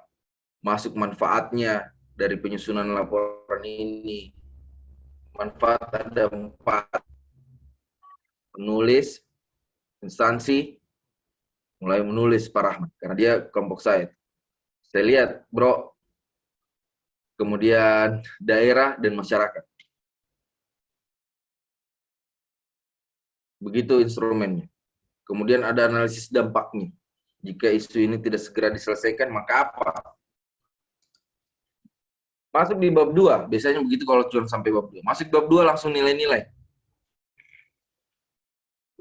J: masuk manfaatnya dari penyusunan laporan ini. Manfaat ada 4. Penulis, instansi, mulai menulis Pak Rahman, karena dia kelompok saya. Saya lihat, bro, kemudian daerah dan masyarakat. Begitu instrumennya. Kemudian ada analisis dampaknya. Jika isu ini tidak segera diselesaikan, maka apa? Masuk di bab 2, biasanya begitu kalau cuma sampai bab 2. Masuk bab 2 langsung nilai-nilai.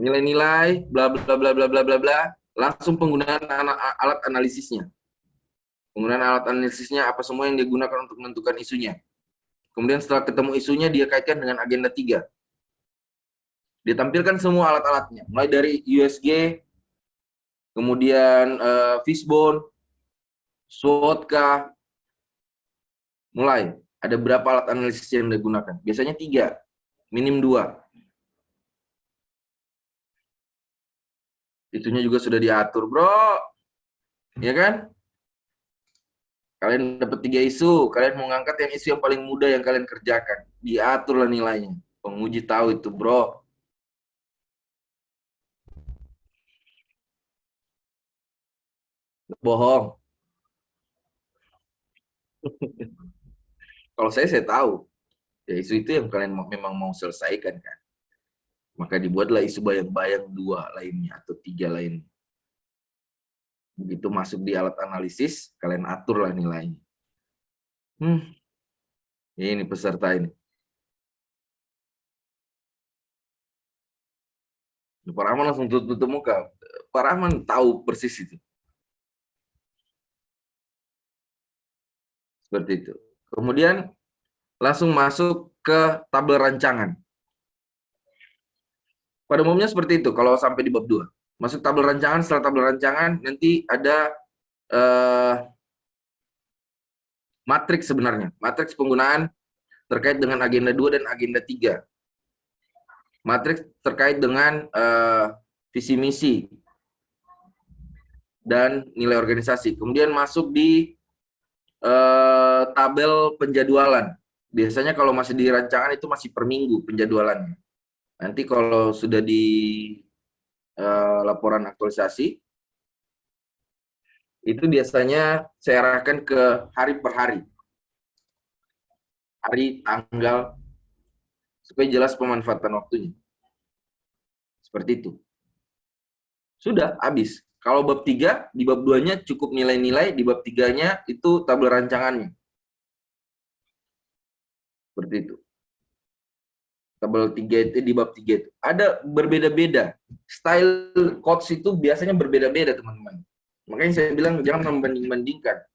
J: Nilai-nilai, bla bla bla bla bla bla bla, langsung penggunaan alat analisisnya. Penggunaan alat analisisnya apa semua yang digunakan untuk menentukan isunya. Kemudian setelah ketemu isunya, dia kaitkan dengan agenda 3. Ditampilkan semua alat-alatnya, mulai dari USG, kemudian Fishbone, SWOT-K, mulai. Ada berapa alat analisis yang digunakan? Biasanya 3, minim 2. Itunya juga sudah diatur, bro. Ya kan? Kalian dapat 3 isu, kalian mau ngangkat yang isu yang paling mudah yang kalian kerjakan. Diaturlah nilainya. Penguji tahu itu, bro. Bohong. Kalau saya tahu. Ya isu itu yang kalian memang mau selesaikan kan. Maka dibuatlah isu bayang-bayang 2 lainnya atau 3 lainnya. Begitu masuk di alat analisis, kalian aturlah nilainya. Ini peserta ini. Pak Rahman langsung tutup muka. Pak Rahman tahu persis itu. Seperti itu. Kemudian langsung masuk ke tabel rancangan. Pada umumnya seperti itu kalau sampai di bab 2. Masuk tabel rancangan, setelah tabel rancangan nanti ada matriks sebenarnya. Matriks penggunaan terkait dengan agenda 2 dan agenda 3. Matriks terkait dengan visi misi dan nilai organisasi. Kemudian masuk di tabel penjadwalan. Biasanya kalau masih di rancangan itu masih per minggu penjadwalannya. Nanti kalau sudah di laporan aktualisasi, itu biasanya saya arahkan ke hari per hari. Hari, tanggal, supaya jelas pemanfaatan waktunya. Seperti itu. Sudah, habis. Kalau bab 3, di bab 2-nya cukup nilai-nilai, di bab 3-nya itu tabel rancangannya. Seperti itu. Tabel 3 itu di bab 3 itu. Ada berbeda-beda. Style quotes itu biasanya berbeda-beda, teman-teman. Makanya saya bilang jangan membanding-bandingkan.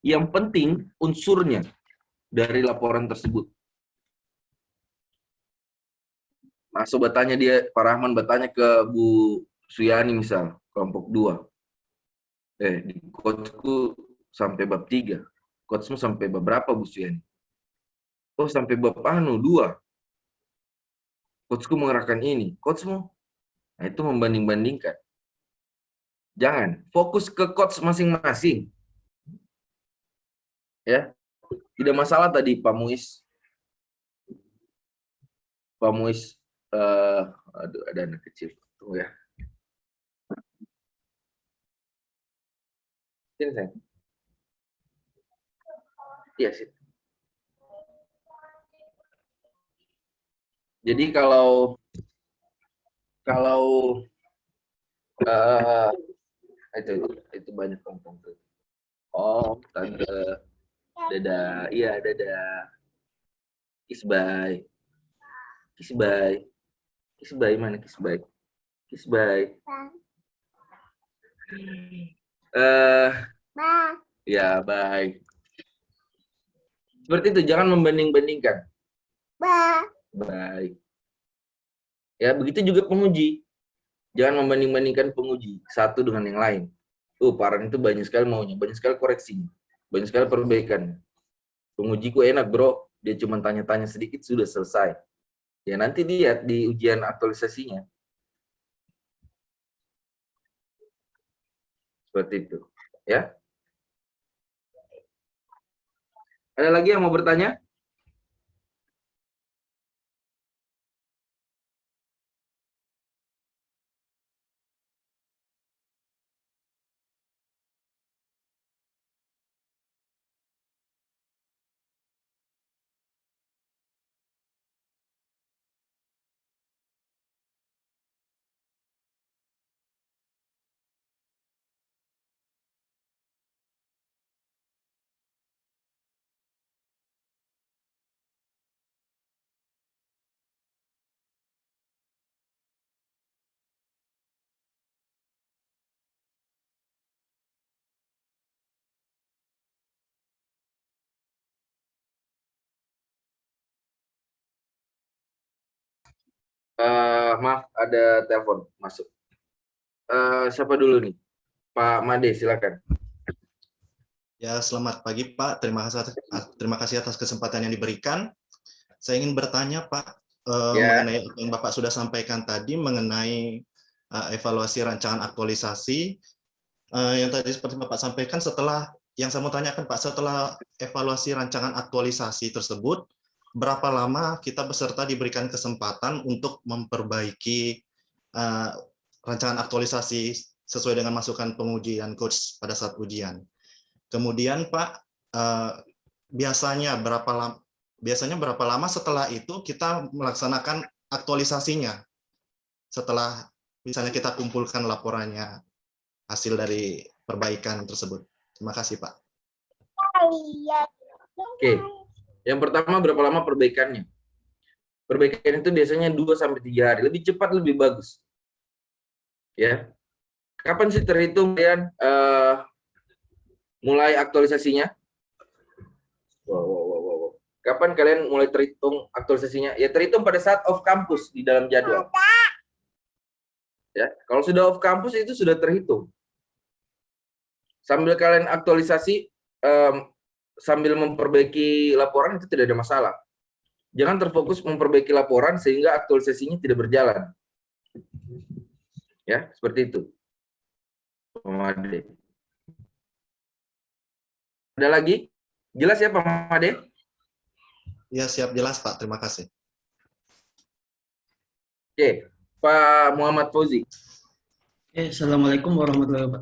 J: Yang penting unsurnya dari laporan tersebut. Masuk bertanya dia, Pak Rahman bertanya ke Bu Suyani misal, kelompok 2. Di coachku sampai bab 3. Coachmu sampai bab berapa Bu Suyani? Oh sampai bab 2. Coachku mengerahkan ini. Coachmu? Nah itu membanding-bandingkan. Jangan. Fokus ke coach masing-masing. Ya. Tidak masalah tadi Pak Muiz. Pak Muiz. Aduh ada anak kecil. Tunggu ya. Sini saya. Iya sih. Jadi kalau itu banyak ngomong tuh. Oh, tante, dadah, iya dadah. Kisbay, kisbay, kisbay mana kisbay? Kisbay. Ya baik. Seperti itu, jangan membanding-bandingkan. Baik. Ya begitu juga penguji. Jangan membanding-bandingkan penguji satu dengan yang lain. Paran itu banyak sekali maunya, banyak sekali koreksinya, banyak sekali perbaikan. Pengujiku enak bro, dia cuma tanya-tanya sedikit sudah selesai. Ya nanti lihat di ujian aktualisasinya. Seperti itu, ya. Ada lagi yang mau bertanya? Maaf, ada telepon masuk. Siapa dulu nih? Pak Made, silakan.
E: Ya, selamat pagi Pak. Terima kasih atas kesempatan yang diberikan. Saya ingin bertanya Pak, mengenai apa yang Bapak sudah sampaikan tadi mengenai evaluasi rancangan aktualisasi. Yang tadi seperti Bapak sampaikan, yang saya mau tanyakan Pak, setelah evaluasi rancangan aktualisasi tersebut, berapa lama kita peserta diberikan kesempatan untuk memperbaiki rancangan aktualisasi sesuai dengan masukan penguji dan coach pada saat ujian. Kemudian Pak, biasanya berapa lama setelah itu kita melaksanakan aktualisasinya? Setelah misalnya kita kumpulkan laporannya, hasil dari perbaikan tersebut. Terima kasih Pak.
J: Oke. Yang pertama, berapa lama perbaikannya? Perbaikan itu biasanya 2-3 hari. Lebih cepat, lebih bagus. Ya. Kapan sih terhitung kalian mulai aktualisasinya? Kapan kalian mulai terhitung aktualisasinya? Ya terhitung pada saat off campus di dalam jadwal. Ya, kalau sudah off campus itu sudah terhitung. Sambil kalian aktualisasi, sambil memperbaiki laporan itu tidak ada masalah. Jangan terfokus memperbaiki laporan sehingga aktualisasinya tidak berjalan. Ya, seperti itu. Ada lagi? Jelas ya Pak Made?
E: Ya, siap, jelas Pak. Terima kasih.
J: Oke, Pak Muhammad Fauzi.
M: Assalamualaikum warahmatullahi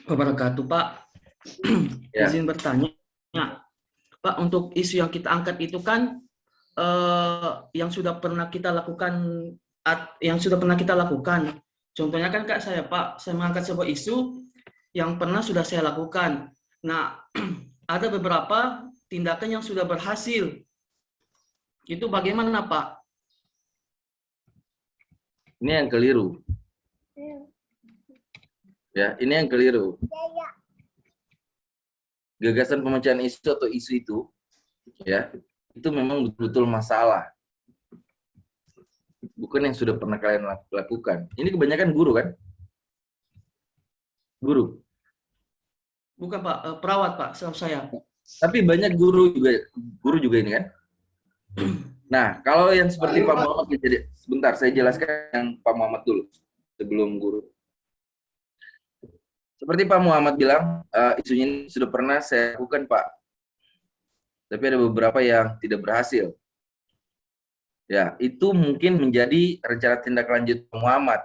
M: wabarakatuh, Pak. Izin bertanya, Pak, untuk isu yang kita angkat itu kan yang sudah pernah kita lakukan, Contohnya kan Kak saya, Pak, saya mengangkat sebuah isu yang pernah sudah saya lakukan. Nah, ada beberapa tindakan yang sudah berhasil. Itu bagaimana, Pak?
J: Ini yang keliru. Ya, ini yang keliru. Gagasan pemecahan isu atau isu itu, ya, itu memang betul-betul masalah. Bukan yang sudah pernah kalian lakukan. Ini kebanyakan guru kan? Guru.
M: Bukan Pak, perawat Pak, setahu saya.
J: Tapi banyak guru juga ini kan? Nah, kalau yang seperti Pak Muhammad, sebentar saya jelaskan yang Pak Muhammad dulu sebelum guru. Seperti Pak Muhammad bilang, isunya ini sudah pernah saya lakukan Pak. Tapi ada beberapa yang tidak berhasil. Ya, itu mungkin menjadi rencana tindak lanjut Pak Muhammad.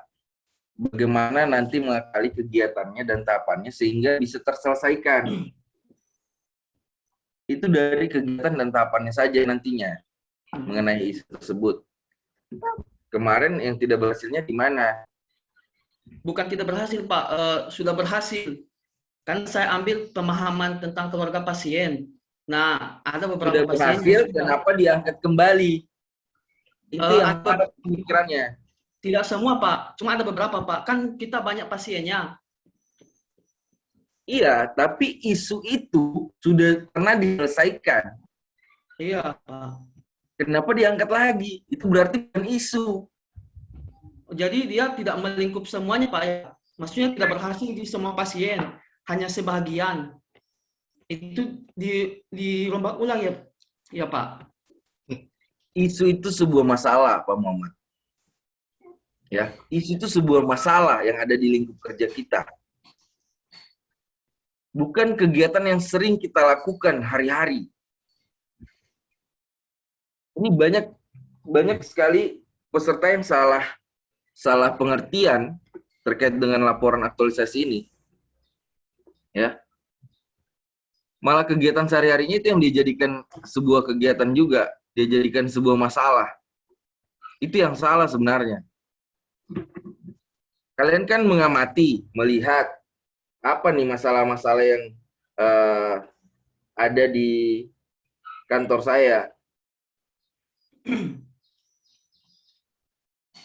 J: Bagaimana nanti mengakali kegiatannya dan tahapannya sehingga bisa terselesaikan. Itu dari kegiatan dan tahapannya saja nantinya mengenai isu tersebut. Kemarin yang tidak berhasilnya di mana?
M: Bukan tidak berhasil, Pak. Sudah berhasil. Kan saya ambil pemahaman tentang keluarga pasien. Nah, ada beberapa
J: sudah
M: pasien
J: berhasil, kenapa diangkat kembali? Itu yang ada pemikirannya.
M: Tidak semua, Pak. Cuma ada beberapa, Pak. Kan kita banyak pasiennya.
J: Iya, tapi isu itu sudah pernah diselesaikan.
M: Iya, Pak.
J: Kenapa diangkat lagi? Itu berarti bukan isu.
M: Jadi dia tidak melingkup semuanya, Pak. Maksudnya tidak berhasil di semua pasien. hanya sebagian. Itu dirombak ulang ya Pak.
J: Isu itu sebuah masalah, Pak Muhammad. Ya, isu itu sebuah masalah yang ada di lingkup kerja kita. Bukan kegiatan yang sering kita lakukan hari-hari. Ini banyak sekali peserta yang salah pengertian terkait dengan laporan aktualisasi ini. Ya. Malah kegiatan sehari-harinya itu yang dijadikan sebuah kegiatan juga, dia jadikan sebuah masalah. Itu yang salah sebenarnya. Kalian kan mengamati, melihat apa nih masalah-masalah yang ada di kantor saya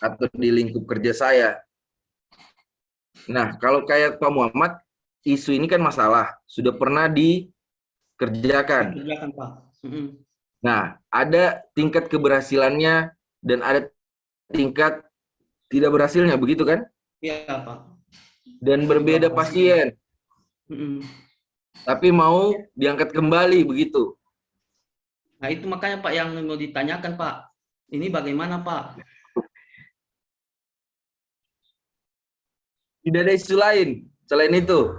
J: atau di lingkup kerja saya. Nah, kalau kayak Pak Muhammad, isu ini kan masalah, sudah pernah dikerjakan.
M: Kerjakan, Pak.
J: Nah, ada tingkat keberhasilannya dan ada tingkat tidak berhasilnya, begitu kan?
M: Iya, Pak.
J: Dan berbeda pasien. Tapi mau diangkat kembali, begitu.
M: Nah, itu makanya Pak yang mau ditanyakan, Pak. Ini bagaimana, Pak?
J: Tidak ada isu lain selain itu.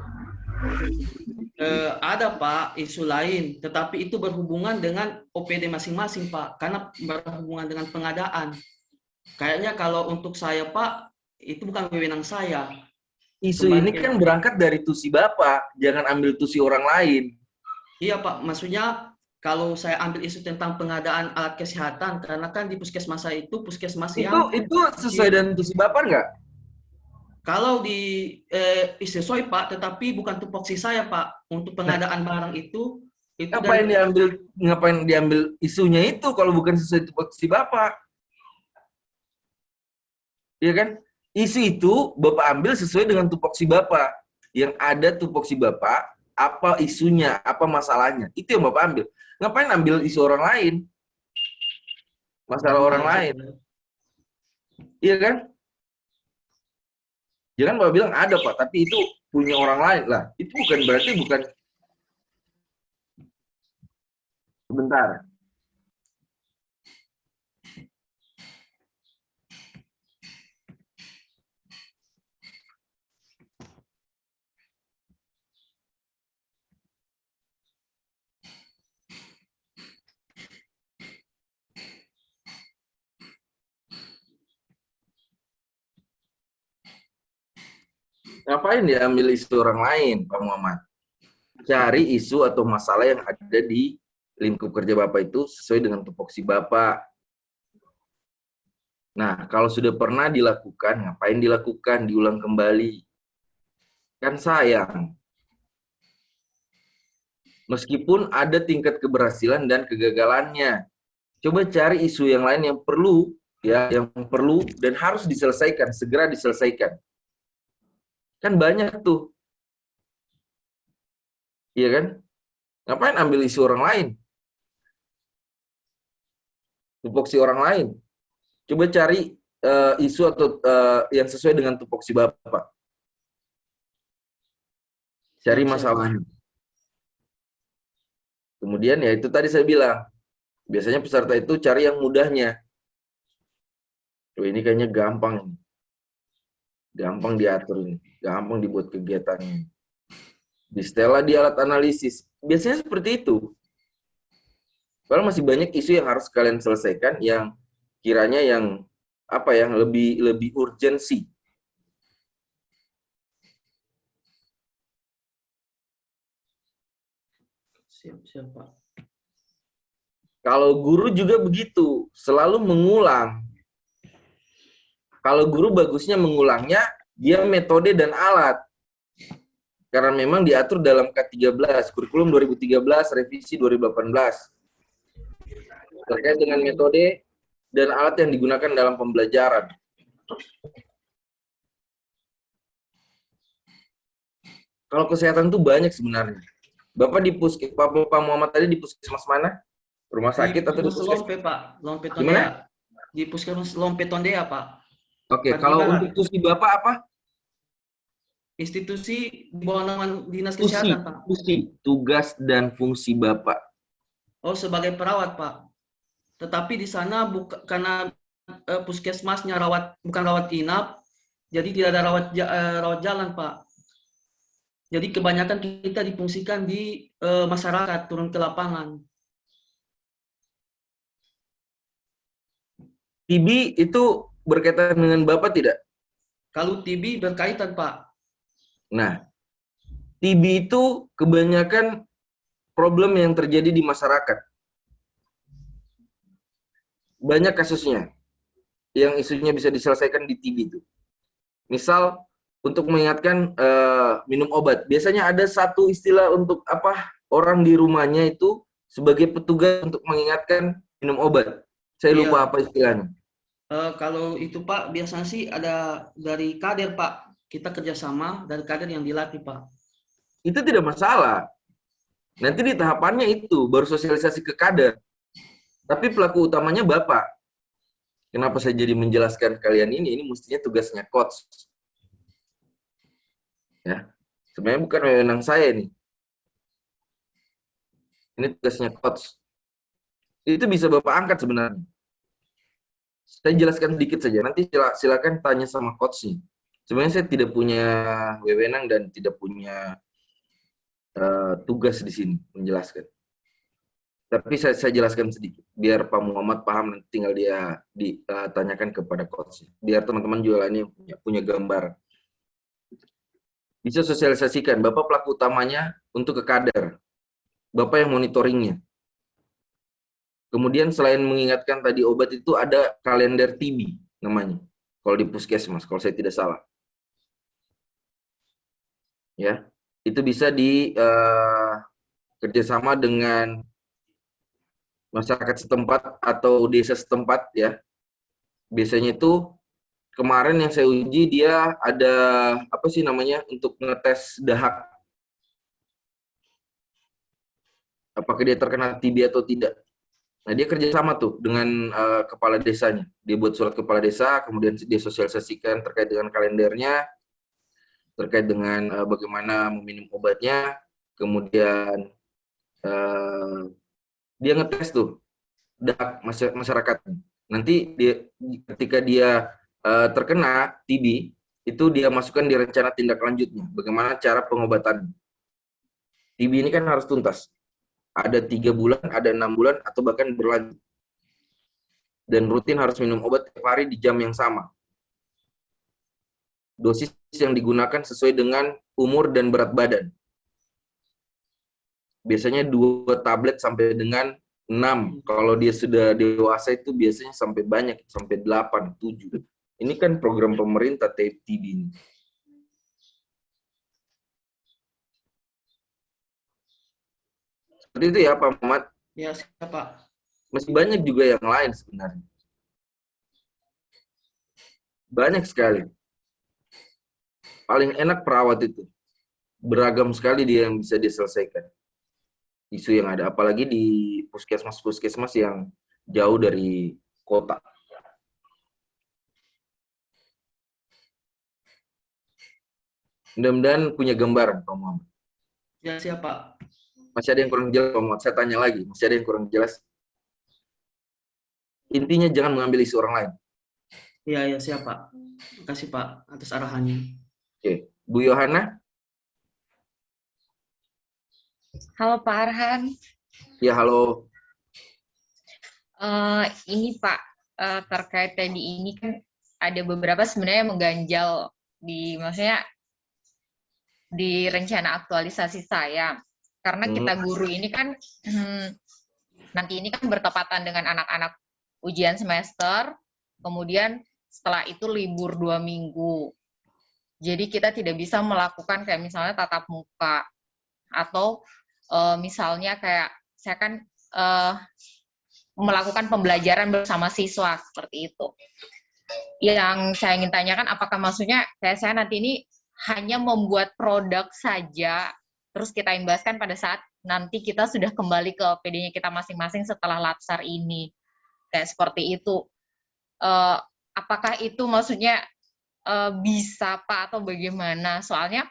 M: Ada Pak isu lain, tetapi itu berhubungan dengan OPD masing-masing Pak, karena berhubungan dengan pengadaan. Kayaknya kalau untuk saya Pak, itu bukan wewenang saya.
J: Isu ini kan berangkat dari tusi Bapak, jangan ambil tusi orang lain.
M: Iya Pak, maksudnya kalau saya ambil isu tentang pengadaan alat kesehatan, karena kan di puskesmas saya itu puskesmas yang...
J: Itu sesuai dengan tusi Bapak nggak?
M: Kalau sesuai Pak, tetapi bukan tupoksi saya Pak. Untuk pengadaan barang itu
J: ngapain diambil isunya itu kalau bukan sesuai tupoksi Bapak? Iya kan? Isu itu Bapak ambil sesuai dengan tupoksi Bapak. Yang ada tupoksi Bapak, apa isunya, apa masalahnya. Itu yang Bapak ambil. Ngapain ambil isu orang lain? Masalah orang lain. Iya kan? Jangan Bapak bilang ada Pak, tapi itu punya orang lain lah. Itu berarti bukan. Sebentar. Ngapain diambil isu orang lain, Pak Muhammad? Cari isu atau masalah yang ada di lingkup kerja Bapak itu sesuai dengan tupoksi Bapak. Nah, kalau sudah pernah dilakukan, ngapain dilakukan, diulang kembali? Kan sayang. Meskipun ada tingkat keberhasilan dan kegagalannya. Coba cari isu yang lain yang perlu, yang perlu dan harus diselesaikan, segera diselesaikan. Kan banyak tuh. Iya kan? Ngapain ambil isu orang lain? Tupoksi orang lain. Coba cari isu atau yang sesuai dengan tupoksi Bapak. Cari masalahnya. Kemudian ya itu tadi saya bilang. Biasanya peserta itu cari yang mudahnya. Tuh, ini kayaknya gampang ini. Gampang diatur ini, gampang dibuat kegiatannya. Di setelah di alat analisis, biasanya seperti itu. Kalau masih banyak isu yang harus kalian selesaikan, yang kiranya yang lebih urgensi.
M: Siap, Pak.
J: Kalau guru juga begitu, selalu mengulang. Kalau guru bagusnya mengulangnya, dia metode dan alat. Karena memang diatur dalam K13, kurikulum 2013, revisi 2018. Terkait dengan metode dan alat yang digunakan dalam pembelajaran. Kalau kesehatan itu banyak sebenarnya. Bapak Pak Muhammad tadi di puskesmas mana? Rumah sakit atau di puskesmas?
M: Lompe, Pak. Lompe Tondea. Di puskesmas Lompe Tondea, Pak.
J: Oke, kalau untuk tusi Bapak apa?
M: institusi di bawah naungan Dinas
J: Fungsi,
M: Kesehatan, Pak.
J: tugas dan fungsi Bapak.
M: Oh, sebagai perawat, Pak. Tetapi di sana karena puskesmasnya bukan rawat inap, jadi tidak ada rawat jalan, Pak. Jadi kebanyakan kita difungsikan di masyarakat, turun ke lapangan.
J: TB itu berkaitan dengan Bapak tidak?
M: Kalau TB berkaitan, Pak.
J: Nah, TB itu kebanyakan problem yang terjadi di masyarakat. Banyak kasusnya yang isunya bisa diselesaikan di TB itu. Misal, untuk mengingatkan minum obat. Biasanya ada satu istilah untuk orang di rumahnya itu sebagai petugas untuk mengingatkan minum obat. Saya lupa apa istilahnya.
M: Kalau itu, Pak, biasanya sih ada dari kader, Pak. Kita kerjasama dari kader yang dilatih, Pak.
J: Itu tidak masalah. Nanti di tahapannya itu baru sosialisasi ke kader. Tapi pelaku utamanya Bapak. Kenapa saya jadi menjelaskan kalian ini? Ini mestinya tugasnya coach. Ya, sebenarnya bukan wewenang saya nih. Ini tugasnya coach. Itu bisa Bapak angkat sebenarnya. Saya jelaskan sedikit saja. Nanti silakan tanya sama coach-nya. Sebenarnya saya tidak punya wewenang dan tidak punya tugas di sini menjelaskan. Tapi saya jelaskan sedikit, biar Pak Muhammad paham, nanti tinggal dia ditanyakan kepada coach. Biar teman-teman juga ini punya gambar. Bisa sosialisasikan, Bapak pelaku utamanya untuk ke kader. Bapak yang monitoringnya. Kemudian selain mengingatkan tadi obat itu ada kalender TB namanya. Kalau di puskesmas, kalau saya tidak salah. Ya, itu bisa kerjasama dengan masyarakat setempat atau desa setempat ya. Biasanya itu kemarin yang saya uji dia ada untuk ngetes dahak. Apakah dia terkena TB atau tidak. Nah, dia kerjasama tuh dengan kepala desanya. Dia buat surat kepala desa, kemudian dia sosialisasikan terkait dengan kalendernya, terkait dengan bagaimana meminum obatnya, kemudian dia ngetes tuh masyarakat. Nanti ketika dia terkena TB, itu dia masukkan di rencana tindak lanjutnya, bagaimana cara pengobatan. TB ini kan harus tuntas. Ada 3 bulan, ada 6 bulan, atau bahkan berlanjut. Dan rutin harus minum obat tiap hari di jam yang sama. Dosis yang digunakan sesuai dengan umur dan berat badan. Biasanya 2 tablet sampai dengan 6. Kalau dia sudah dewasa itu biasanya sampai banyak, sampai 8, 7. Ini kan program pemerintah TB ini. Seperti itu ya Pak Muhammad?
M: Ya, siap, Pak.
J: Masih banyak juga yang lain sebenarnya. Banyak sekali. Paling enak perawat itu. Beragam sekali dia yang bisa diselesaikan. Isu yang ada. Apalagi di puskesmas-puskesmas yang jauh dari kota. Mudah-mudahan punya gambaran Pak Muhammad.
M: Ya, siap, Pak.
J: Masih ada yang kurang jelas Pak Muhammad? Saya tanya lagi. Masih ada yang kurang jelas? Intinya jangan mengambil isu orang lain.
M: Iya, siap, Pak. Terima kasih, Pak, atas arahannya.
J: Oke. Bu Yohana?
N: Halo Pak Arhan.
J: Ya, halo.
N: Ini Pak, terkait tadi ini kan ada beberapa sebenarnya yang mengganjal maksudnya di rencana aktualisasi saya. Karena kita guru ini kan nanti ini kan bertepatan dengan anak-anak ujian semester, kemudian setelah itu libur 2 minggu. Jadi kita tidak bisa melakukan kayak misalnya tatap muka atau misalnya kayak saya kan melakukan pembelajaran bersama siswa seperti itu. Yang saya ingin tanyakan apakah maksudnya kayak saya nanti ini hanya membuat produk saja terus kita imbaskan pada saat nanti kita sudah kembali ke PD-nya kita masing-masing setelah lapsar ini. Kayak seperti itu. Apakah itu maksudnya bisa Pak atau bagaimana? Soalnya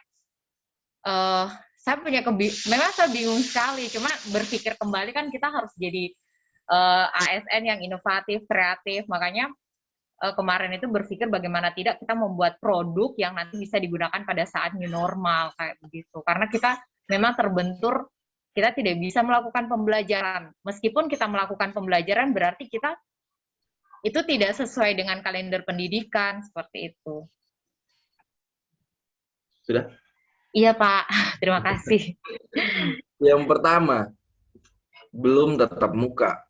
N: saya punya memang saya bingung sekali, cuma berpikir kembali kan kita harus jadi ASN yang inovatif, kreatif, makanya kemarin itu berpikir bagaimana tidak kita membuat produk yang nanti bisa digunakan pada saat new normal kayak begitu. Karena kita memang terbentur, kita tidak bisa melakukan pembelajaran. Meskipun kita melakukan pembelajaran berarti kita itu tidak sesuai dengan kalender pendidikan, seperti itu.
J: Sudah?
N: Iya Pak, terima kasih.
J: Yang pertama, belum tatap muka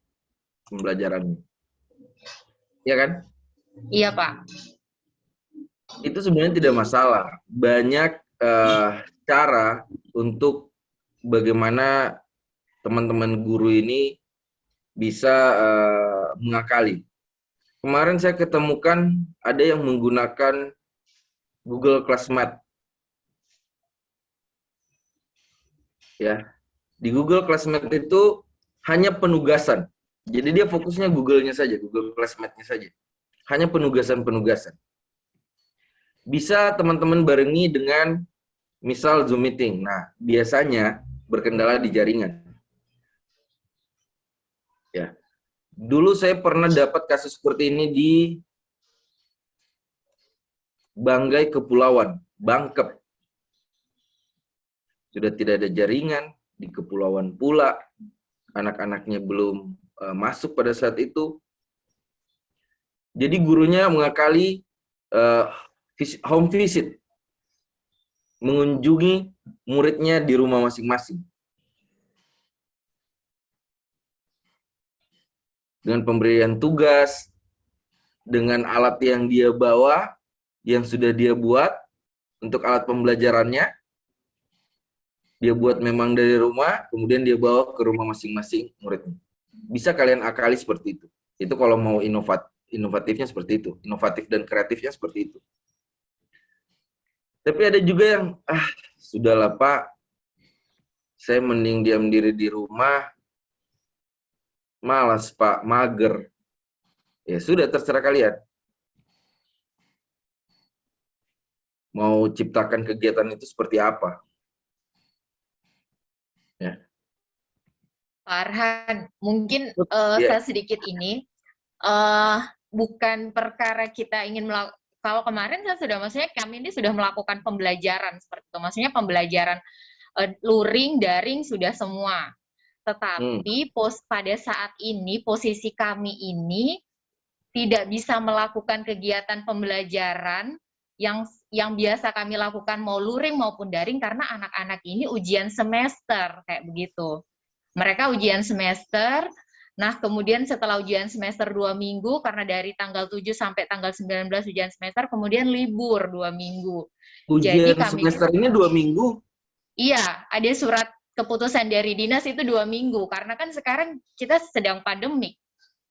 J: pembelajarannya. Iya kan?
N: Iya Pak.
J: Itu sebenarnya tidak masalah. Banyak cara untuk bagaimana teman-teman guru ini bisa mengakali. Kemarin saya ketemukan ada yang menggunakan Google Classmate. Ya, di Google Classmate itu hanya penugasan. Jadi dia fokusnya Google-nya saja, Google Classmate-nya saja. Hanya penugasan-penugasan. Bisa teman-teman barengi dengan misal Zoom meeting. Nah, biasanya berkendala di jaringan. Ya. Dulu saya pernah dapat kasus seperti ini di Banggai Kepulauan, Bangkep. Sudah tidak ada jaringan, di kepulauan pula, anak-anaknya belum masuk pada saat itu. Jadi gurunya mengakali home visit, mengunjungi muridnya di rumah masing-masing. Dengan pemberian tugas, dengan alat yang dia bawa, yang sudah dia buat, untuk alat pembelajarannya, dia buat memang dari rumah, kemudian dia bawa ke rumah masing-masing muridnya. Bisa kalian akali seperti itu. Itu kalau mau inovatifnya seperti itu. Inovatif dan kreatifnya seperti itu. Tapi ada juga yang, sudahlah Pak, saya mending diam diri di rumah, malas Pak, mager. Ya sudah, terserah kalian. Mau ciptakan kegiatan itu seperti apa? Ya.
N: Pak Arhan, mungkin saya sedikit ini, bukan perkara kita ingin melakukan, kalau kemarin saya sudah, maksudnya kami ini sudah melakukan pembelajaran seperti itu, maksudnya pembelajaran luring, daring sudah semua. Tetapi pada saat ini, posisi kami ini tidak bisa melakukan kegiatan pembelajaran yang biasa kami lakukan mau luring maupun daring karena anak-anak ini ujian semester, kayak begitu. Mereka ujian semester, nah kemudian setelah ujian semester 2 minggu, karena dari tanggal 7 sampai tanggal 19 ujian semester, kemudian libur 2 minggu.
J: Ujian
N: Jadi kami,
J: semester ini 2 minggu?
N: Iya, ada surat keputusan dari dinas itu 2 minggu, karena kan sekarang kita sedang pandemik,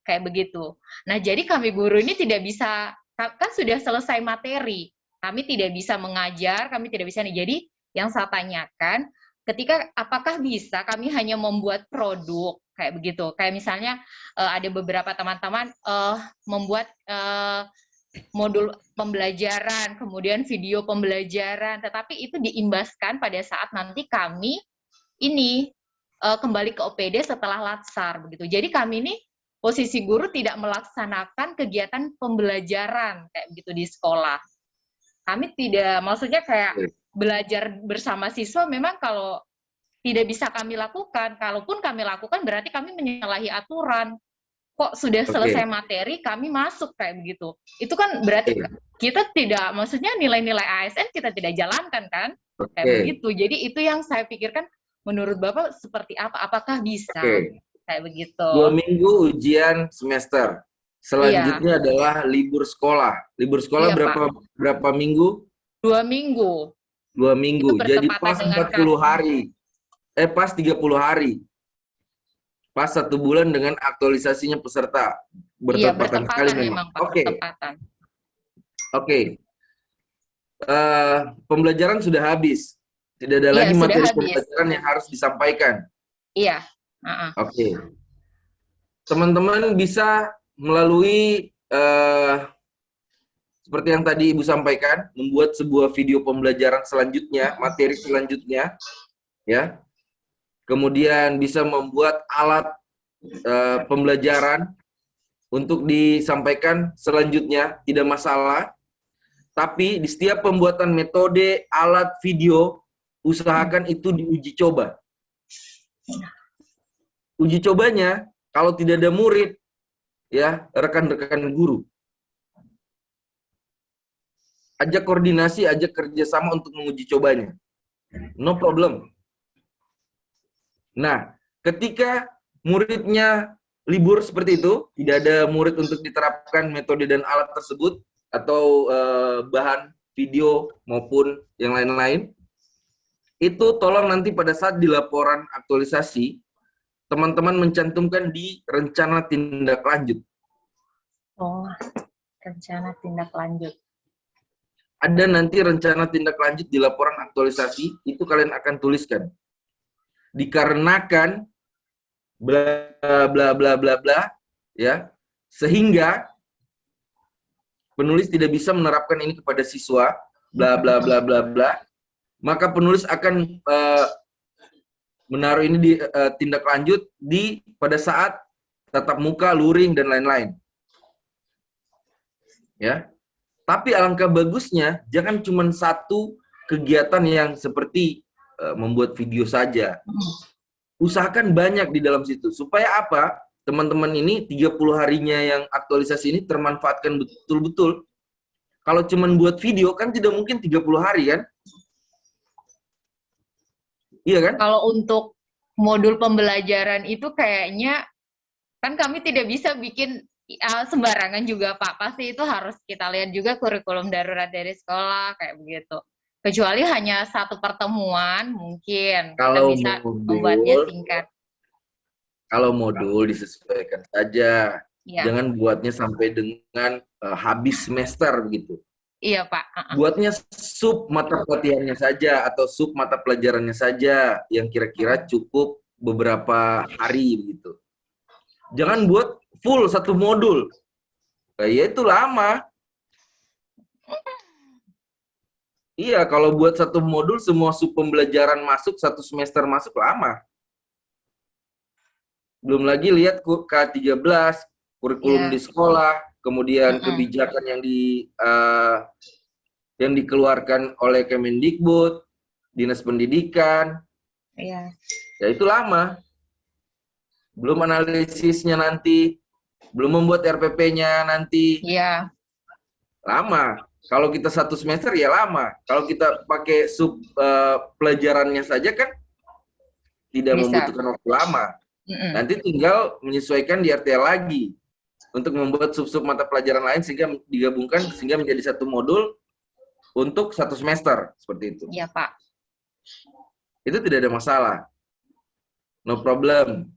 N: kayak begitu. Nah jadi kami guru ini tidak bisa, kan sudah selesai materi, kami tidak bisa mengajar, kami tidak bisa. Jadi yang saya tanyakan, ketika apakah bisa kami hanya membuat produk kayak begitu, kayak misalnya ada beberapa teman-teman membuat modul pembelajaran, kemudian video pembelajaran, tetapi itu diimbaskan pada saat nanti kami ini kembali ke OPD setelah latsar begitu. Jadi kami ini posisi guru tidak melaksanakan kegiatan pembelajaran kayak begitu di sekolah. Kami tidak, maksudnya kayak belajar bersama siswa memang kalau tidak bisa kami lakukan, kalaupun kami lakukan berarti kami menyalahi aturan. Kok sudah selesai materi, kami masuk kayak begitu. Itu kan berarti kita tidak, maksudnya nilai-nilai ASN kita tidak jalankan kan? Kayak begitu. Jadi itu yang saya pikirkan, menurut Bapak seperti apa? Apakah bisa? Kayak begitu.
J: 2 minggu ujian semester. Selanjutnya adalah libur sekolah. Libur sekolah berapa minggu?
N: 2 minggu.
J: 2 minggu. Jadi pas 40 hari. Pas 30 hari. Pas 1 bulan dengan aktualisasinya peserta. Bertepatan sekali memang. Oke. Pembelajaran sudah habis. Tidak ada lagi materi pembelajaran yang harus disampaikan.
N: Iya.
J: Oke. Teman-teman bisa melalui seperti yang tadi Ibu sampaikan, membuat sebuah video pembelajaran selanjutnya, materi selanjutnya, ya. Kemudian bisa membuat alat pembelajaran untuk disampaikan selanjutnya, tidak masalah. Tapi di setiap pembuatan metode, alat, video, usahakan itu diuji coba. Uji cobanya, kalau tidak ada murid, ya rekan-rekan guru. Ajak koordinasi, ajak kerjasama untuk menguji cobanya. No problem. Nah, ketika muridnya libur seperti itu, tidak ada murid untuk diterapkan metode dan alat tersebut, atau bahan video maupun yang lain-lain, itu tolong nanti pada saat di laporan aktualisasi, teman-teman mencantumkan di rencana tindak lanjut.
N: Oh, rencana tindak lanjut.
J: Ada nanti rencana tindak lanjut di laporan aktualisasi, itu kalian akan tuliskan. Dikarenakan bla bla bla bla bla, ya, sehingga penulis tidak bisa menerapkan ini kepada siswa, bla bla bla bla bla, maka penulis akan menaruh ini di tindak lanjut di pada saat tatap muka, luring, dan lain-lain. Ya, tapi alangkah bagusnya jangan cuma satu kegiatan yang seperti membuat video saja. Usahakan banyak di dalam situ. Supaya apa? Teman-teman ini 30 harinya yang aktualisasi ini termanfaatkan betul-betul. Kalau cuma buat video kan tidak mungkin 30 hari kan? Iya kan?
N: Kalau untuk modul pembelajaran itu kayaknya kan kami tidak bisa bikin sembarangan juga Pak. Pasti itu harus kita lihat juga kurikulum darurat dari sekolah kayak begitu. Kecuali hanya satu pertemuan mungkin
J: kalau
N: kita bisa
J: modul,
N: membuatnya singkat.
J: Kalau modul disesuaikan saja.
N: Ya.
J: Jangan buatnya sampai dengan habis semester begitu.
N: Iya Pak.
J: Buatnya sub mata pelatihannya saja atau sub mata pelajarannya saja yang kira-kira cukup beberapa hari begitu. Jangan buat full satu modul. Ya itu lama. Iya, kalau buat satu modul semua sub pembelajaran masuk, satu semester masuk lama. Belum lagi lihat K13, kurikulum di sekolah, kemudian kebijakan yang dikeluarkan oleh Kemendikbud, Dinas Pendidikan.
N: Iya.
J: Ya itu lama. Belum analisisnya nanti, belum membuat RPP-nya nanti.
N: Iya.
J: Lama. Kalau kita satu semester ya lama. Kalau kita pakai sub pelajarannya saja kan tidak membutuhkan waktu lama. Nanti tinggal menyesuaikan di RTL lagi untuk membuat sub-sub mata pelajaran lain sehingga digabungkan sehingga menjadi satu modul untuk satu semester seperti itu.
N: Iya Pak.
J: Itu tidak ada masalah. No problem.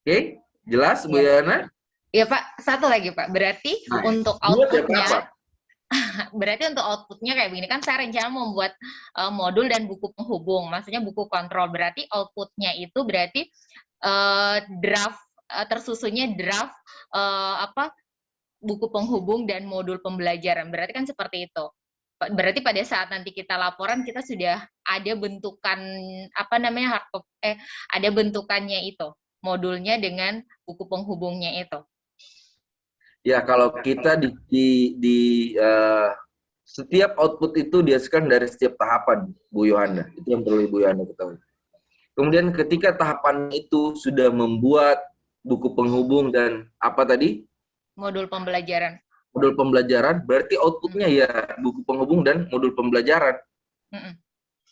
J: Oke, jelas Bu Yana?
N: Iya Pak, satu lagi Pak. Berarti untuk outputnya, berarti untuk outputnya kayak begini kan saya rencana membuat modul dan buku penghubung, maksudnya buku kontrol. Berarti outputnya itu berarti draft tersusunnya draft buku penghubung dan modul pembelajaran. Berarti kan seperti itu. Berarti pada saat nanti kita laporan kita sudah ada bentukan ada bentukannya itu, modulnya dengan buku penghubungnya itu.
J: Ya, kalau kita di setiap output itu dihasilkan dari setiap tahapan, Bu Yohana. Itu yang perlu Ibu Yohana ketahui. Kemudian ketika tahapan itu sudah membuat buku penghubung dan apa tadi?
N: Modul pembelajaran.
J: Modul pembelajaran, berarti outputnya ya buku penghubung dan modul pembelajaran.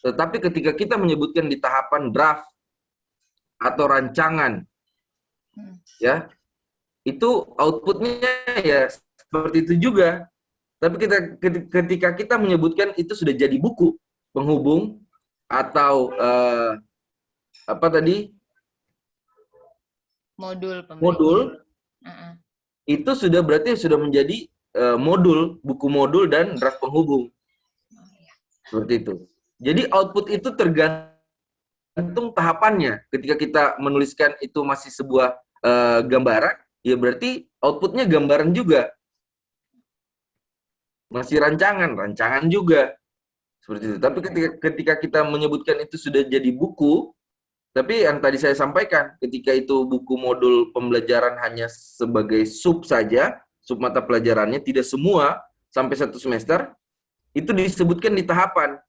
J: Tetapi ketika kita menyebutkan di tahapan draft atau rancangan, ya, itu outputnya ya seperti itu juga. Tapi ketika kita menyebutkan itu sudah jadi buku penghubung atau apa tadi? Modul. Itu sudah berarti sudah menjadi modul, buku modul dan draft penghubung. Seperti itu. Jadi output itu tergantung tahapannya. Ketika kita menuliskan itu masih sebuah gambaran, ya berarti outputnya gambaran juga. Masih rancangan juga. Seperti itu. Tapi ketika kita menyebutkan itu sudah jadi buku, tapi yang tadi saya sampaikan, ketika itu buku modul pembelajaran hanya sebagai sub saja, sub mata pelajarannya, tidak semua sampai 1 semester, itu disebutkan di tahapan.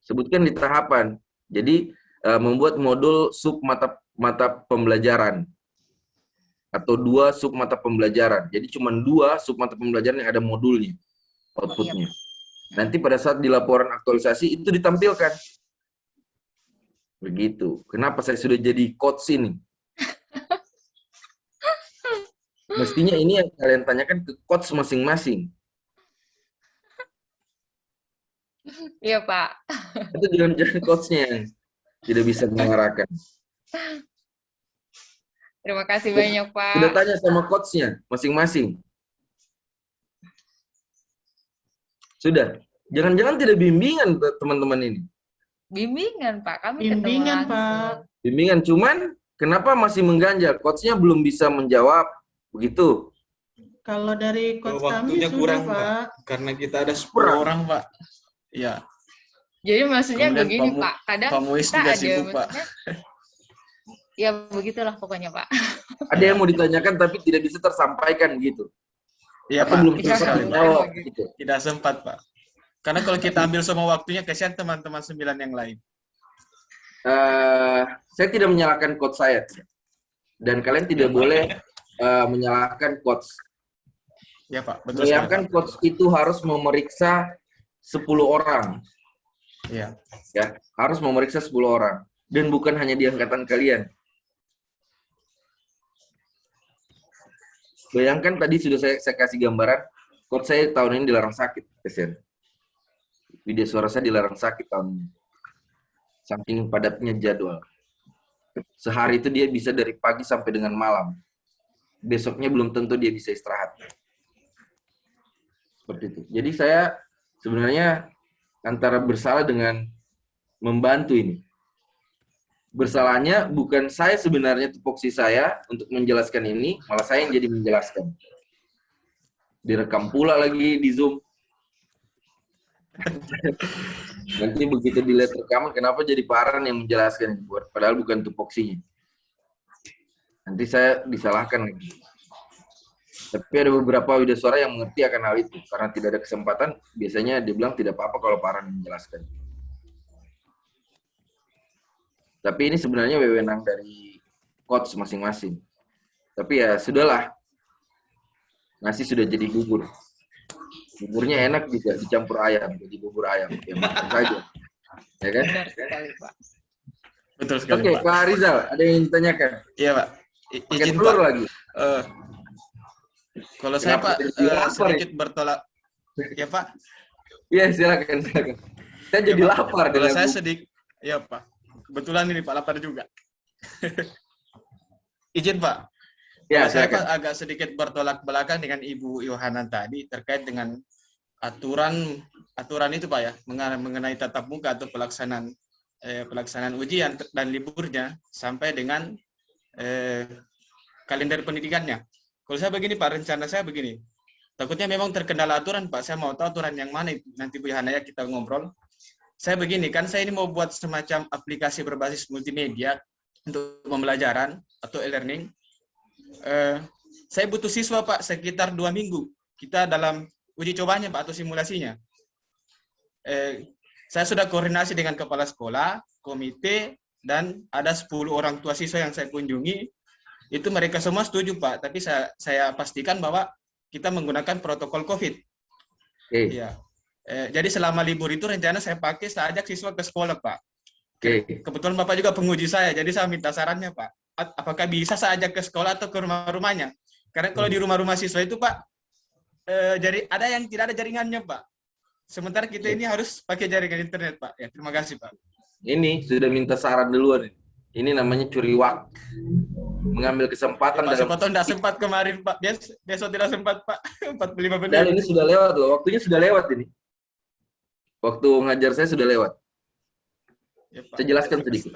J: Sebutkan di tahapan. Jadi membuat modul sub mata pembelajaran atau 2 sub mata pembelajaran. Jadi cuma 2 sub mata pembelajaran yang ada modulnya, outputnya. Nanti pada saat di laporan aktualisasi itu ditampilkan. Begitu. Kenapa saya sudah jadi coach ini? Mestinya ini yang kalian tanyakan ke coach masing-masing.
N: Iya, Pak.
J: Itu jangan coachnya yang tidak bisa mengarahkan.
N: Terima kasih banyak, Pak.
J: Sudah tanya sama coachnya masing-masing. Sudah. Jangan-jangan tidak bimbingan teman-teman ini.
N: Bimbingan, Pak. Kami
G: Bimbingan,
N: ketemu
G: Pak.
J: Bimbingan, cuman kenapa masih mengganjal? Coachnya belum bisa menjawab. Begitu.
G: Kalau dari coach kami
B: Waktunya
G: sudah,
B: kurang,
G: Pak.
B: Pak. Karena kita ada 10 orang, Pak. Ya.
N: Jadi maksudnya
B: Kemudian
N: begini, Pak. Kadang
B: Pak Muiz
N: kita
B: juga
N: ada,
B: sibuk, Pak.
N: ya begitulah pokoknya, Pak.
J: Ada yang mau ditanyakan tapi tidak bisa tersampaikan gitu.
B: Iya,
J: Atau
B: Pak.
J: belum
B: Betul
J: sempat
B: sekali, Pak.
J: dijawab gitu.
B: Tidak sempat, Pak. Karena kalau kita ambil semua waktunya, kasihan teman-teman 9 yang lain.
J: Saya tidak menyalahkan coach saya. Dan kalian tidak boleh menyalahkan coach.
B: Ya, Pak. Betul sekali,
J: Bayangkan
B: Pak.
J: coach itu harus memeriksa 10 orang.
B: Iya.
J: Ya, harus memeriksa 10 orang. Dan bukan hanya di angkatan kalian. Bayangkan tadi sudah saya kasih gambaran, coach saya tahun ini dilarang sakit, kasihan. Video suara saya dilarang sakit tahun ini. Saking padatnya jadwal. Sehari itu dia bisa dari pagi sampai dengan malam. Besoknya belum tentu dia bisa istirahat. Seperti itu. Jadi saya sebenarnya antara bersalah dengan membantu ini. Bersalahnya bukan saya sebenarnya, tupoksi saya untuk menjelaskan ini, malah saya yang jadi menjelaskan. Direkam pula lagi di Zoom. Nanti begitu dilihat rekaman, kenapa jadi Paran yang menjelaskan, padahal bukan tupoksinya. Nanti saya disalahkan lagi. Tapi ada beberapa widasuara yang mengerti akan hal itu. Karena tidak ada kesempatan, biasanya dia bilang tidak apa-apa kalau Paran menjelaskan. Tapi ini sebenarnya wewenang dari coach masing-masing. Tapi ya sudahlah. Nasi sudah jadi bubur. Buburnya enak juga, dicampur ayam. Jadi bubur ayam. Ya makan saja. Ya kan?
N: Benar sekali, Pak.
B: Betul sekali,
J: Oke,
B: Pak.
J: Kak Rizal, ada yang ditanyakan?
B: Iya, Pak.
J: Pakai
B: Izin,
J: telur
B: Pak.
J: lagi.
B: Kalau saya,
J: Kenapa
B: Pak,
J: jadi lapar,
B: sedikit bertolak. Ya, Pak.
J: Iya, silakan. Saya jadi lapar.
B: Kalau
J: dengan
B: saya
J: bu-
B: sedikit, ya, Pak. Kebetulan ini Pak lapar juga. Izin, Pak.
J: Ya,
B: Kalau saya,
J: silakan.
B: Pak, agak sedikit bertolak belakang dengan Ibu Yohana tadi terkait dengan aturan itu, Pak, ya, mengenai tatap muka atau pelaksanaan ujian dan liburnya sampai dengan kalender pendidikannya. Kalau saya begini, Pak, rencana saya begini. Takutnya memang terkendala aturan, Pak. Saya mau tahu aturan yang mana itu. Nanti Bu Yohana ya kita ngobrol. Saya begini, kan saya ini mau buat semacam aplikasi berbasis multimedia untuk pembelajaran atau e-learning. Saya butuh siswa, Pak, sekitar 2 minggu. Kita dalam uji cobanya, Pak, atau simulasinya. Saya sudah koordinasi dengan kepala sekolah, komite, dan ada 10 orang tua siswa yang saya kunjungi. Itu mereka semua setuju, Pak. Tapi saya pastikan bahwa kita menggunakan protokol COVID. Ya. Jadi selama libur itu rencana saya ajak siswa ke sekolah, Pak. Kebetulan Bapak juga penguji saya, jadi saya minta sarannya, Pak. Apakah bisa saya ajak ke sekolah atau ke rumah-rumahnya? Karena kalau di rumah-rumah siswa itu, Pak, jadi ada yang tidak ada jaringannya, Pak. Sementara kita ini harus pakai jaringan internet, Pak. Ya, terima kasih, Pak.
J: Ini sudah minta saran duluan. Ini namanya curi waktu. Mengambil kesempatan
B: Pak,
J: dalam...
B: siapa tahu tidak sempat kemarin, Pak. Besok tidak sempat, Pak. 45 menit.
J: Dan ini sudah lewat loh. Waktunya sudah lewat ini. Waktu ngajar saya sudah lewat.
B: Ya, Pak.
J: Saya jelaskan sedikit.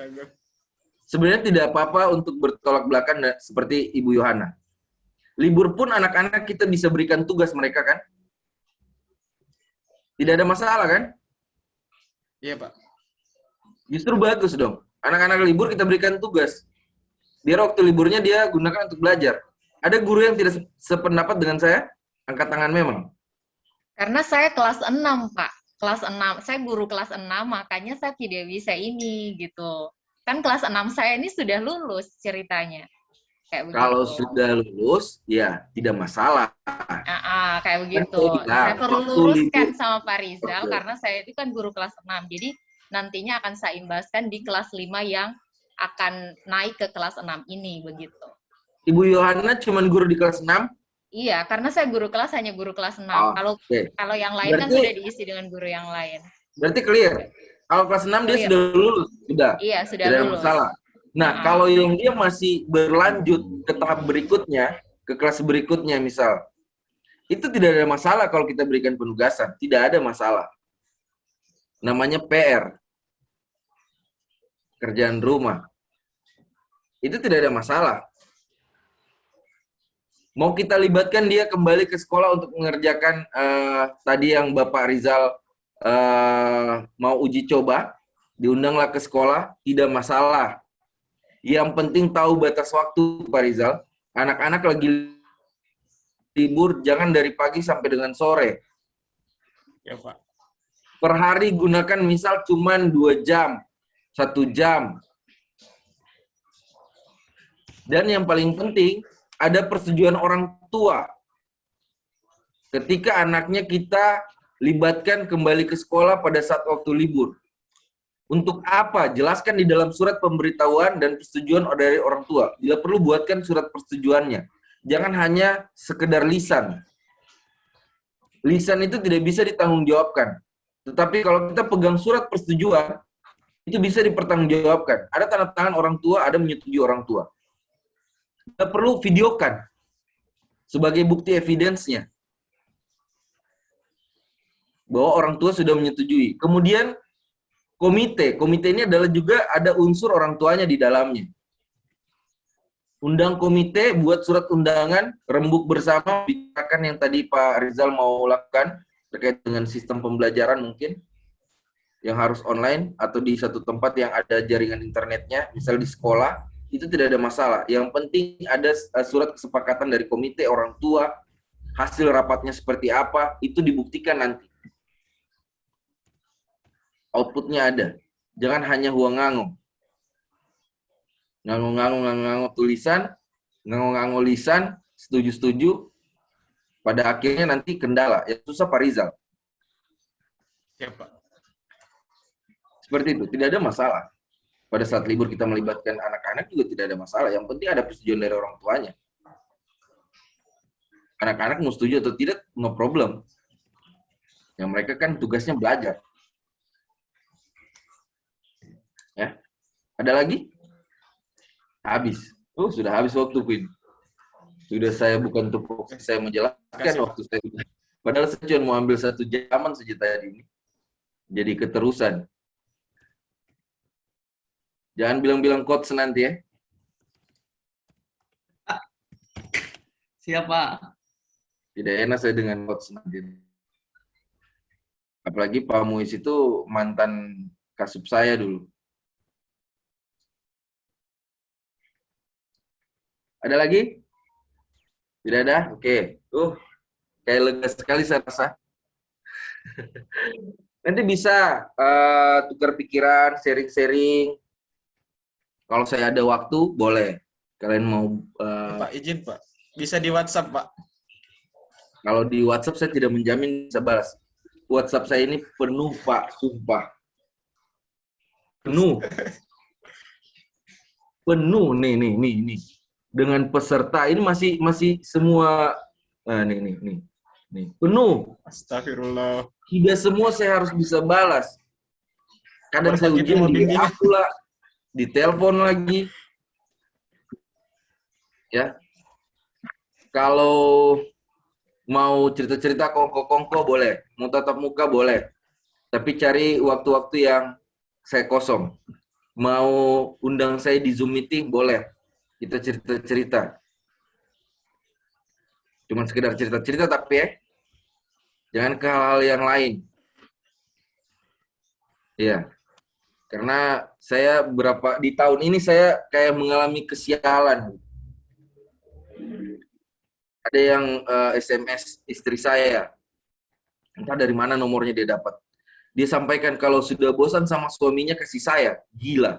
J: Sebenarnya tidak apa-apa untuk bertolak belakang seperti Ibu Yohana. Libur pun anak-anak kita bisa berikan tugas mereka kan? Tidak ada masalah kan?
B: Iya, Pak.
J: Justru bagus dong. Anak-anak libur kita berikan tugas. Biar waktu liburnya dia gunakan untuk belajar. Ada guru yang tidak sependapat dengan saya? Angkat tangan memang.
N: Karena saya kelas 6, Pak. Kelas 6. Saya guru kelas 6, makanya saya tidak bisa ini gitu. Kan kelas 6 saya ini sudah lulus ceritanya. Kayak begitu.
J: Kalau sudah lulus, ya tidak masalah.
N: Kayak begitu.
J: Kan
N: Saya perlu
J: waktu
N: luruskan
J: libur.
N: sama Pak Rizal
J: Oke.
N: karena saya itu kan guru kelas 6. Jadi nantinya akan saya imbaskan di kelas 5 yang akan naik ke kelas 6 ini begitu.
J: Ibu Yohana cuma guru di kelas 6?
N: Iya, karena saya guru kelas hanya guru kelas 6.
J: Oh,
N: Kalau
J: oke.
N: kalau yang lain kan
J: Berarti-
N: sudah diisi dengan guru yang lain.
J: Berarti clear. Kalau kelas 6 dia
N: Clear.
J: sudah lulus, sudah.
N: Iya, sudah
J: Tidak ada
N: lulus.
J: masalah. Nah, kalau yang dia masih berlanjut ke tahap berikutnya, ke kelas berikutnya misal, itu tidak ada masalah kalau kita berikan penugasan. Tidak ada masalah. Namanya PR. Kerjaan rumah. Itu tidak ada masalah. Mau kita libatkan dia kembali ke sekolah untuk mengerjakan tadi yang Bapak Rizal mau uji coba, diundanglah ke sekolah, tidak masalah. Yang penting tahu batas waktu, Pak Rizal. Anak-anak lagi libur, jangan dari pagi sampai dengan sore.
B: Ya, Pak.
J: Per hari gunakan misal cuman 2 jam, 1 jam. Dan yang paling penting, ada persetujuan orang tua. Ketika anaknya kita libatkan kembali ke sekolah pada saat waktu libur. Untuk apa? Jelaskan di dalam surat pemberitahuan dan persetujuan dari orang tua. Bila perlu buatkan surat persetujuannya. Jangan hanya sekedar lisan. Lisan itu tidak bisa ditanggungjawabkan. Tetapi kalau kita pegang surat persetujuan, itu bisa dipertanggungjawabkan. Ada tanda tangan orang tua, ada menyetujui orang tua. Kita perlu videokan sebagai bukti evidence-nya. Bahwa orang tua sudah menyetujui. Kemudian komite ini adalah juga ada unsur orang tuanya di dalamnya. Undang komite, buat surat undangan, rembuk bersama, bicarakan yang tadi Pak Rizal mau lakukan terkait dengan sistem pembelajaran mungkin yang harus online atau di satu tempat yang ada jaringan internetnya, misal di sekolah, itu tidak ada masalah. Yang penting ada surat kesepakatan dari komite orang tua, hasil rapatnya seperti apa, itu dibuktikan nanti. Outputnya ada. Jangan hanya huang-ngango. Ngango-ngango tulisan, ngango-ngango lisan, setuju-setuju, pada akhirnya nanti kendala. Ya susah Pak Rizal.
B: Ya, Pak.
J: Seperti itu, tidak ada masalah. Pada saat libur kita melibatkan anak-anak juga tidak ada masalah. Yang penting ada persetujuan dari orang tuanya. Anak-anak mau setuju atau tidak, no problem. Yang mereka kan tugasnya belajar. Ya, ada lagi? Habis. Sudah habis waktu, Queen. Sudah saya bukan tupoksi, saya menjelaskan waktu saya. Padahal saya cuma mau ambil 1 jaman saja tadi ini. Jadi keterusan. Jangan bilang-bilang quotes nanti ya.
M: Siapa?
J: Tidak enak saya dengan quotes nanti. Apalagi Pak Muiz itu mantan kasub saya dulu. Ada lagi? Tidak ada? Oke. Kayak lega sekali saya rasa. Nanti bisa tukar pikiran, sharing-sharing. Kalau saya ada waktu, boleh. Kalian mau...
B: Pak, izin Pak. Bisa di WhatsApp, Pak.
J: Kalau di WhatsApp saya tidak menjamin bisa balas. WhatsApp saya ini penuh, Pak. Sumpah. Penuh. Penuh. Nih. Dengan peserta. Ini masih semua... Nah, nih. Penuh.
B: Astagfirullah.
J: Tidak semua saya harus bisa balas. Kadang saya ujian di WA pula, di telepon lagi. Ya. Kalau mau cerita-cerita kongko-kongko boleh, mau tatap muka boleh. Tapi cari waktu-waktu yang saya kosong. Mau undang saya di Zoom meeting boleh. Kita cerita-cerita. Cuman sekedar cerita-cerita tapi ya. Jangan ke hal-hal yang lain. Iya. Karena saya di tahun ini saya kayak mengalami kesialan. Ada yang SMS istri saya. Entah dari mana nomornya dia dapat. Dia sampaikan kalau sudah bosan sama suaminya kasih saya. Gila.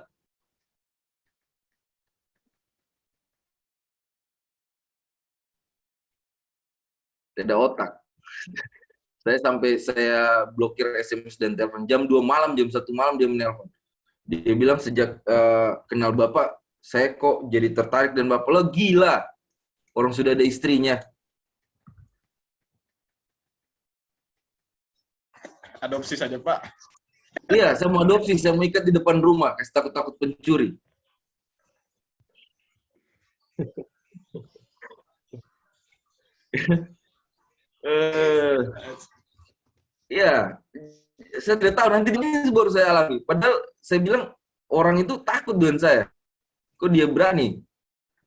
J: Tidak otak. Saya blokir SMS dan telepon. Jam 2 malam, jam 1 malam dia menelpon. Dia bilang sejak kenal Bapak, saya kok jadi tertarik dan Bapak lo gila. Orang sudah ada istrinya.
B: Adopsi saja, Pak.
J: Iya, saya mau adopsi, saya mau ikat di depan rumah, kasih takut-takut pencuri. Iya, saya tidak tahu nanti ini baru saya alami. Padahal saya bilang orang itu takut dengan saya. Kok dia berani?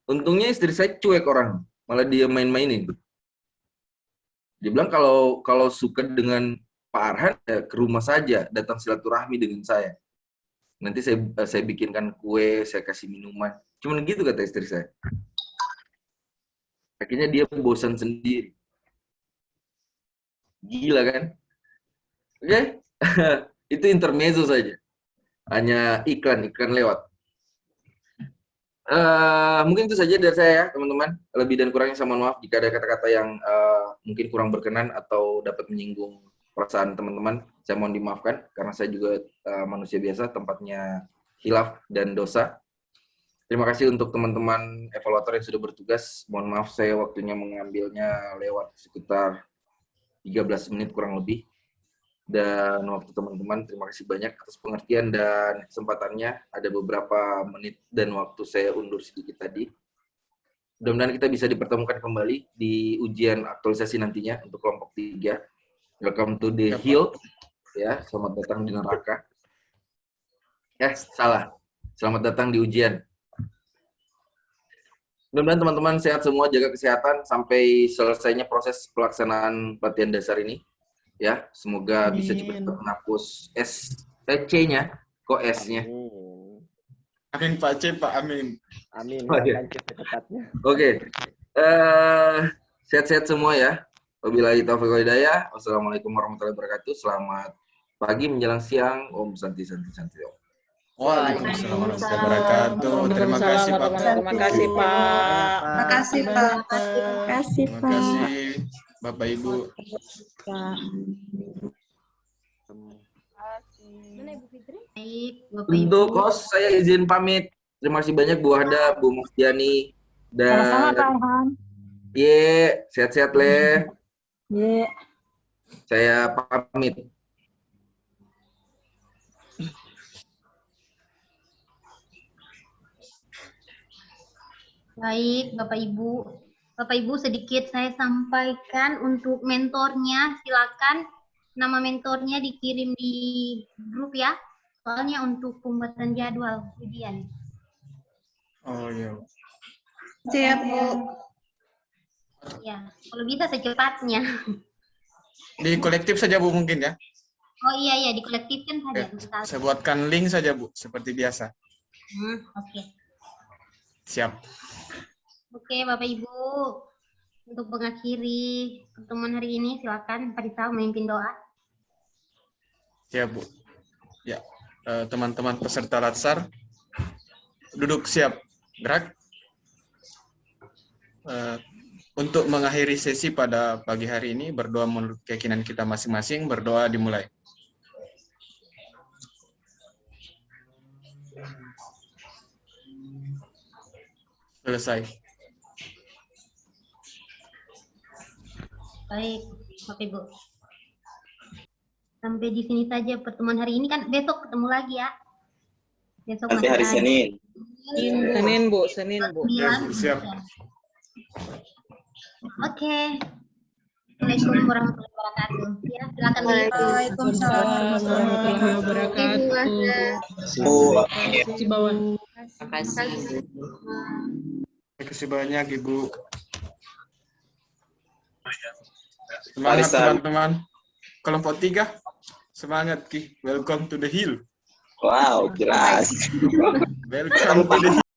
J: Untungnya istri saya cuek orang, malah dia main-mainin. Dia bilang kalau suka dengan Pak Arhan ya ke rumah saja, datang silaturahmi dengan saya. Nanti saya bikinkan kue, saya kasih minuman. Cuman gitu kata istri saya. Akhirnya dia bosan sendiri. Gila kan? Oke, itu intermezzo saja. Hanya iklan lewat. Mungkin itu saja dari saya ya, teman-teman. Lebih dan kurangnya saya mohon maaf jika ada kata-kata yang mungkin kurang berkenan atau dapat menyinggung perasaan teman-teman. Saya mohon dimaafkan, karena saya juga manusia biasa, tempatnya khilaf dan dosa. Terima kasih untuk teman-teman evaluator yang sudah bertugas. Mohon maaf saya waktunya mengambilnya lewat sekitar 13 menit kurang lebih. Dan waktu teman-teman, terima kasih banyak atas pengertian dan kesempatannya. Ada beberapa menit dan waktu saya undur sedikit tadi. Mudah-mudahan kita bisa dipertemukan kembali di ujian aktualisasi nantinya untuk kelompok 3. Welcome to the hill. Ya, selamat datang di neraka. Salah. Selamat datang di ujian. Mudah-mudahan teman-teman sehat semua, jaga kesehatan sampai selesainya proses pelaksanaan pelatihan dasar ini. Ya, semoga bisa cepat menghapus C-nya, kok S-nya.
B: Amin Pak C, Pak Amin.
I: Amin.
J: Oke. Sehat-sehat semua ya. Wabillahi taufiq wal hidayah. Wassalamualaikum warahmatullahi wabarakatuh. Selamat pagi menjelang siang. Om Santi.
B: Waalaikumsalam warahmatullahi wabarakatuh. Terima kasih Pak.
D: Terima kasih Pak.
H: Terima kasih Pak.
D: Terima kasih
B: Terima kasih Bapak Ibu.
J: Untuk host saya izin pamit. Terima kasih banyak Bu Hada, Bu Mustiani, dan
F: Sama-sama Pak Arhan.
J: Sehat-sehat Le.
F: Ye.
J: Saya pamit.
C: Baik, Bapak Ibu. Bapak Ibu, sedikit saya sampaikan untuk mentornya. Silakan nama mentornya dikirim di grup ya. Soalnya untuk pembuatan jadwal ujian.
B: Oh iya.
H: Siap, Bu.
C: Ya, kalau bisa secepatnya.
B: Di kolektif saja Bu mungkin ya.
C: Oh iya, di kolektif kan saja.
B: Saya buatkan link saja Bu, seperti biasa.
C: Oke.
B: Siap.
C: Oke, Bapak Ibu. Untuk mengakhiri pertemuan hari ini, silakan Pak Rizal memimpin doa.
B: Siap Bu. Ya, teman-teman peserta Latsar, duduk siap, gerak. Untuk mengakhiri sesi pada pagi hari ini, berdoa menurut keyakinan kita masing-masing, berdoa dimulai. Selesai.
C: Baik, Bapak Ibu. Sampai di sini saja pertemuan hari ini, kan besok ketemu lagi ya. Besok
O: nanti hari Senin.
D: Senin Bu.
B: Siap.
C: Oke. Assalamualaikum warahmatullahi wabarakatuh. Ya, silakan.
H: Waalaikumsalam
G: warahmatullahi wabarakatuh.
N: Terima kasih.
B: Terima kasih banyak Ibu. Semangat
O: Barisan.
B: teman-teman. Kelompok 3. Semangat Ki. Welcome to the hill.
O: Wow, jelas.
B: Welcome to the hill.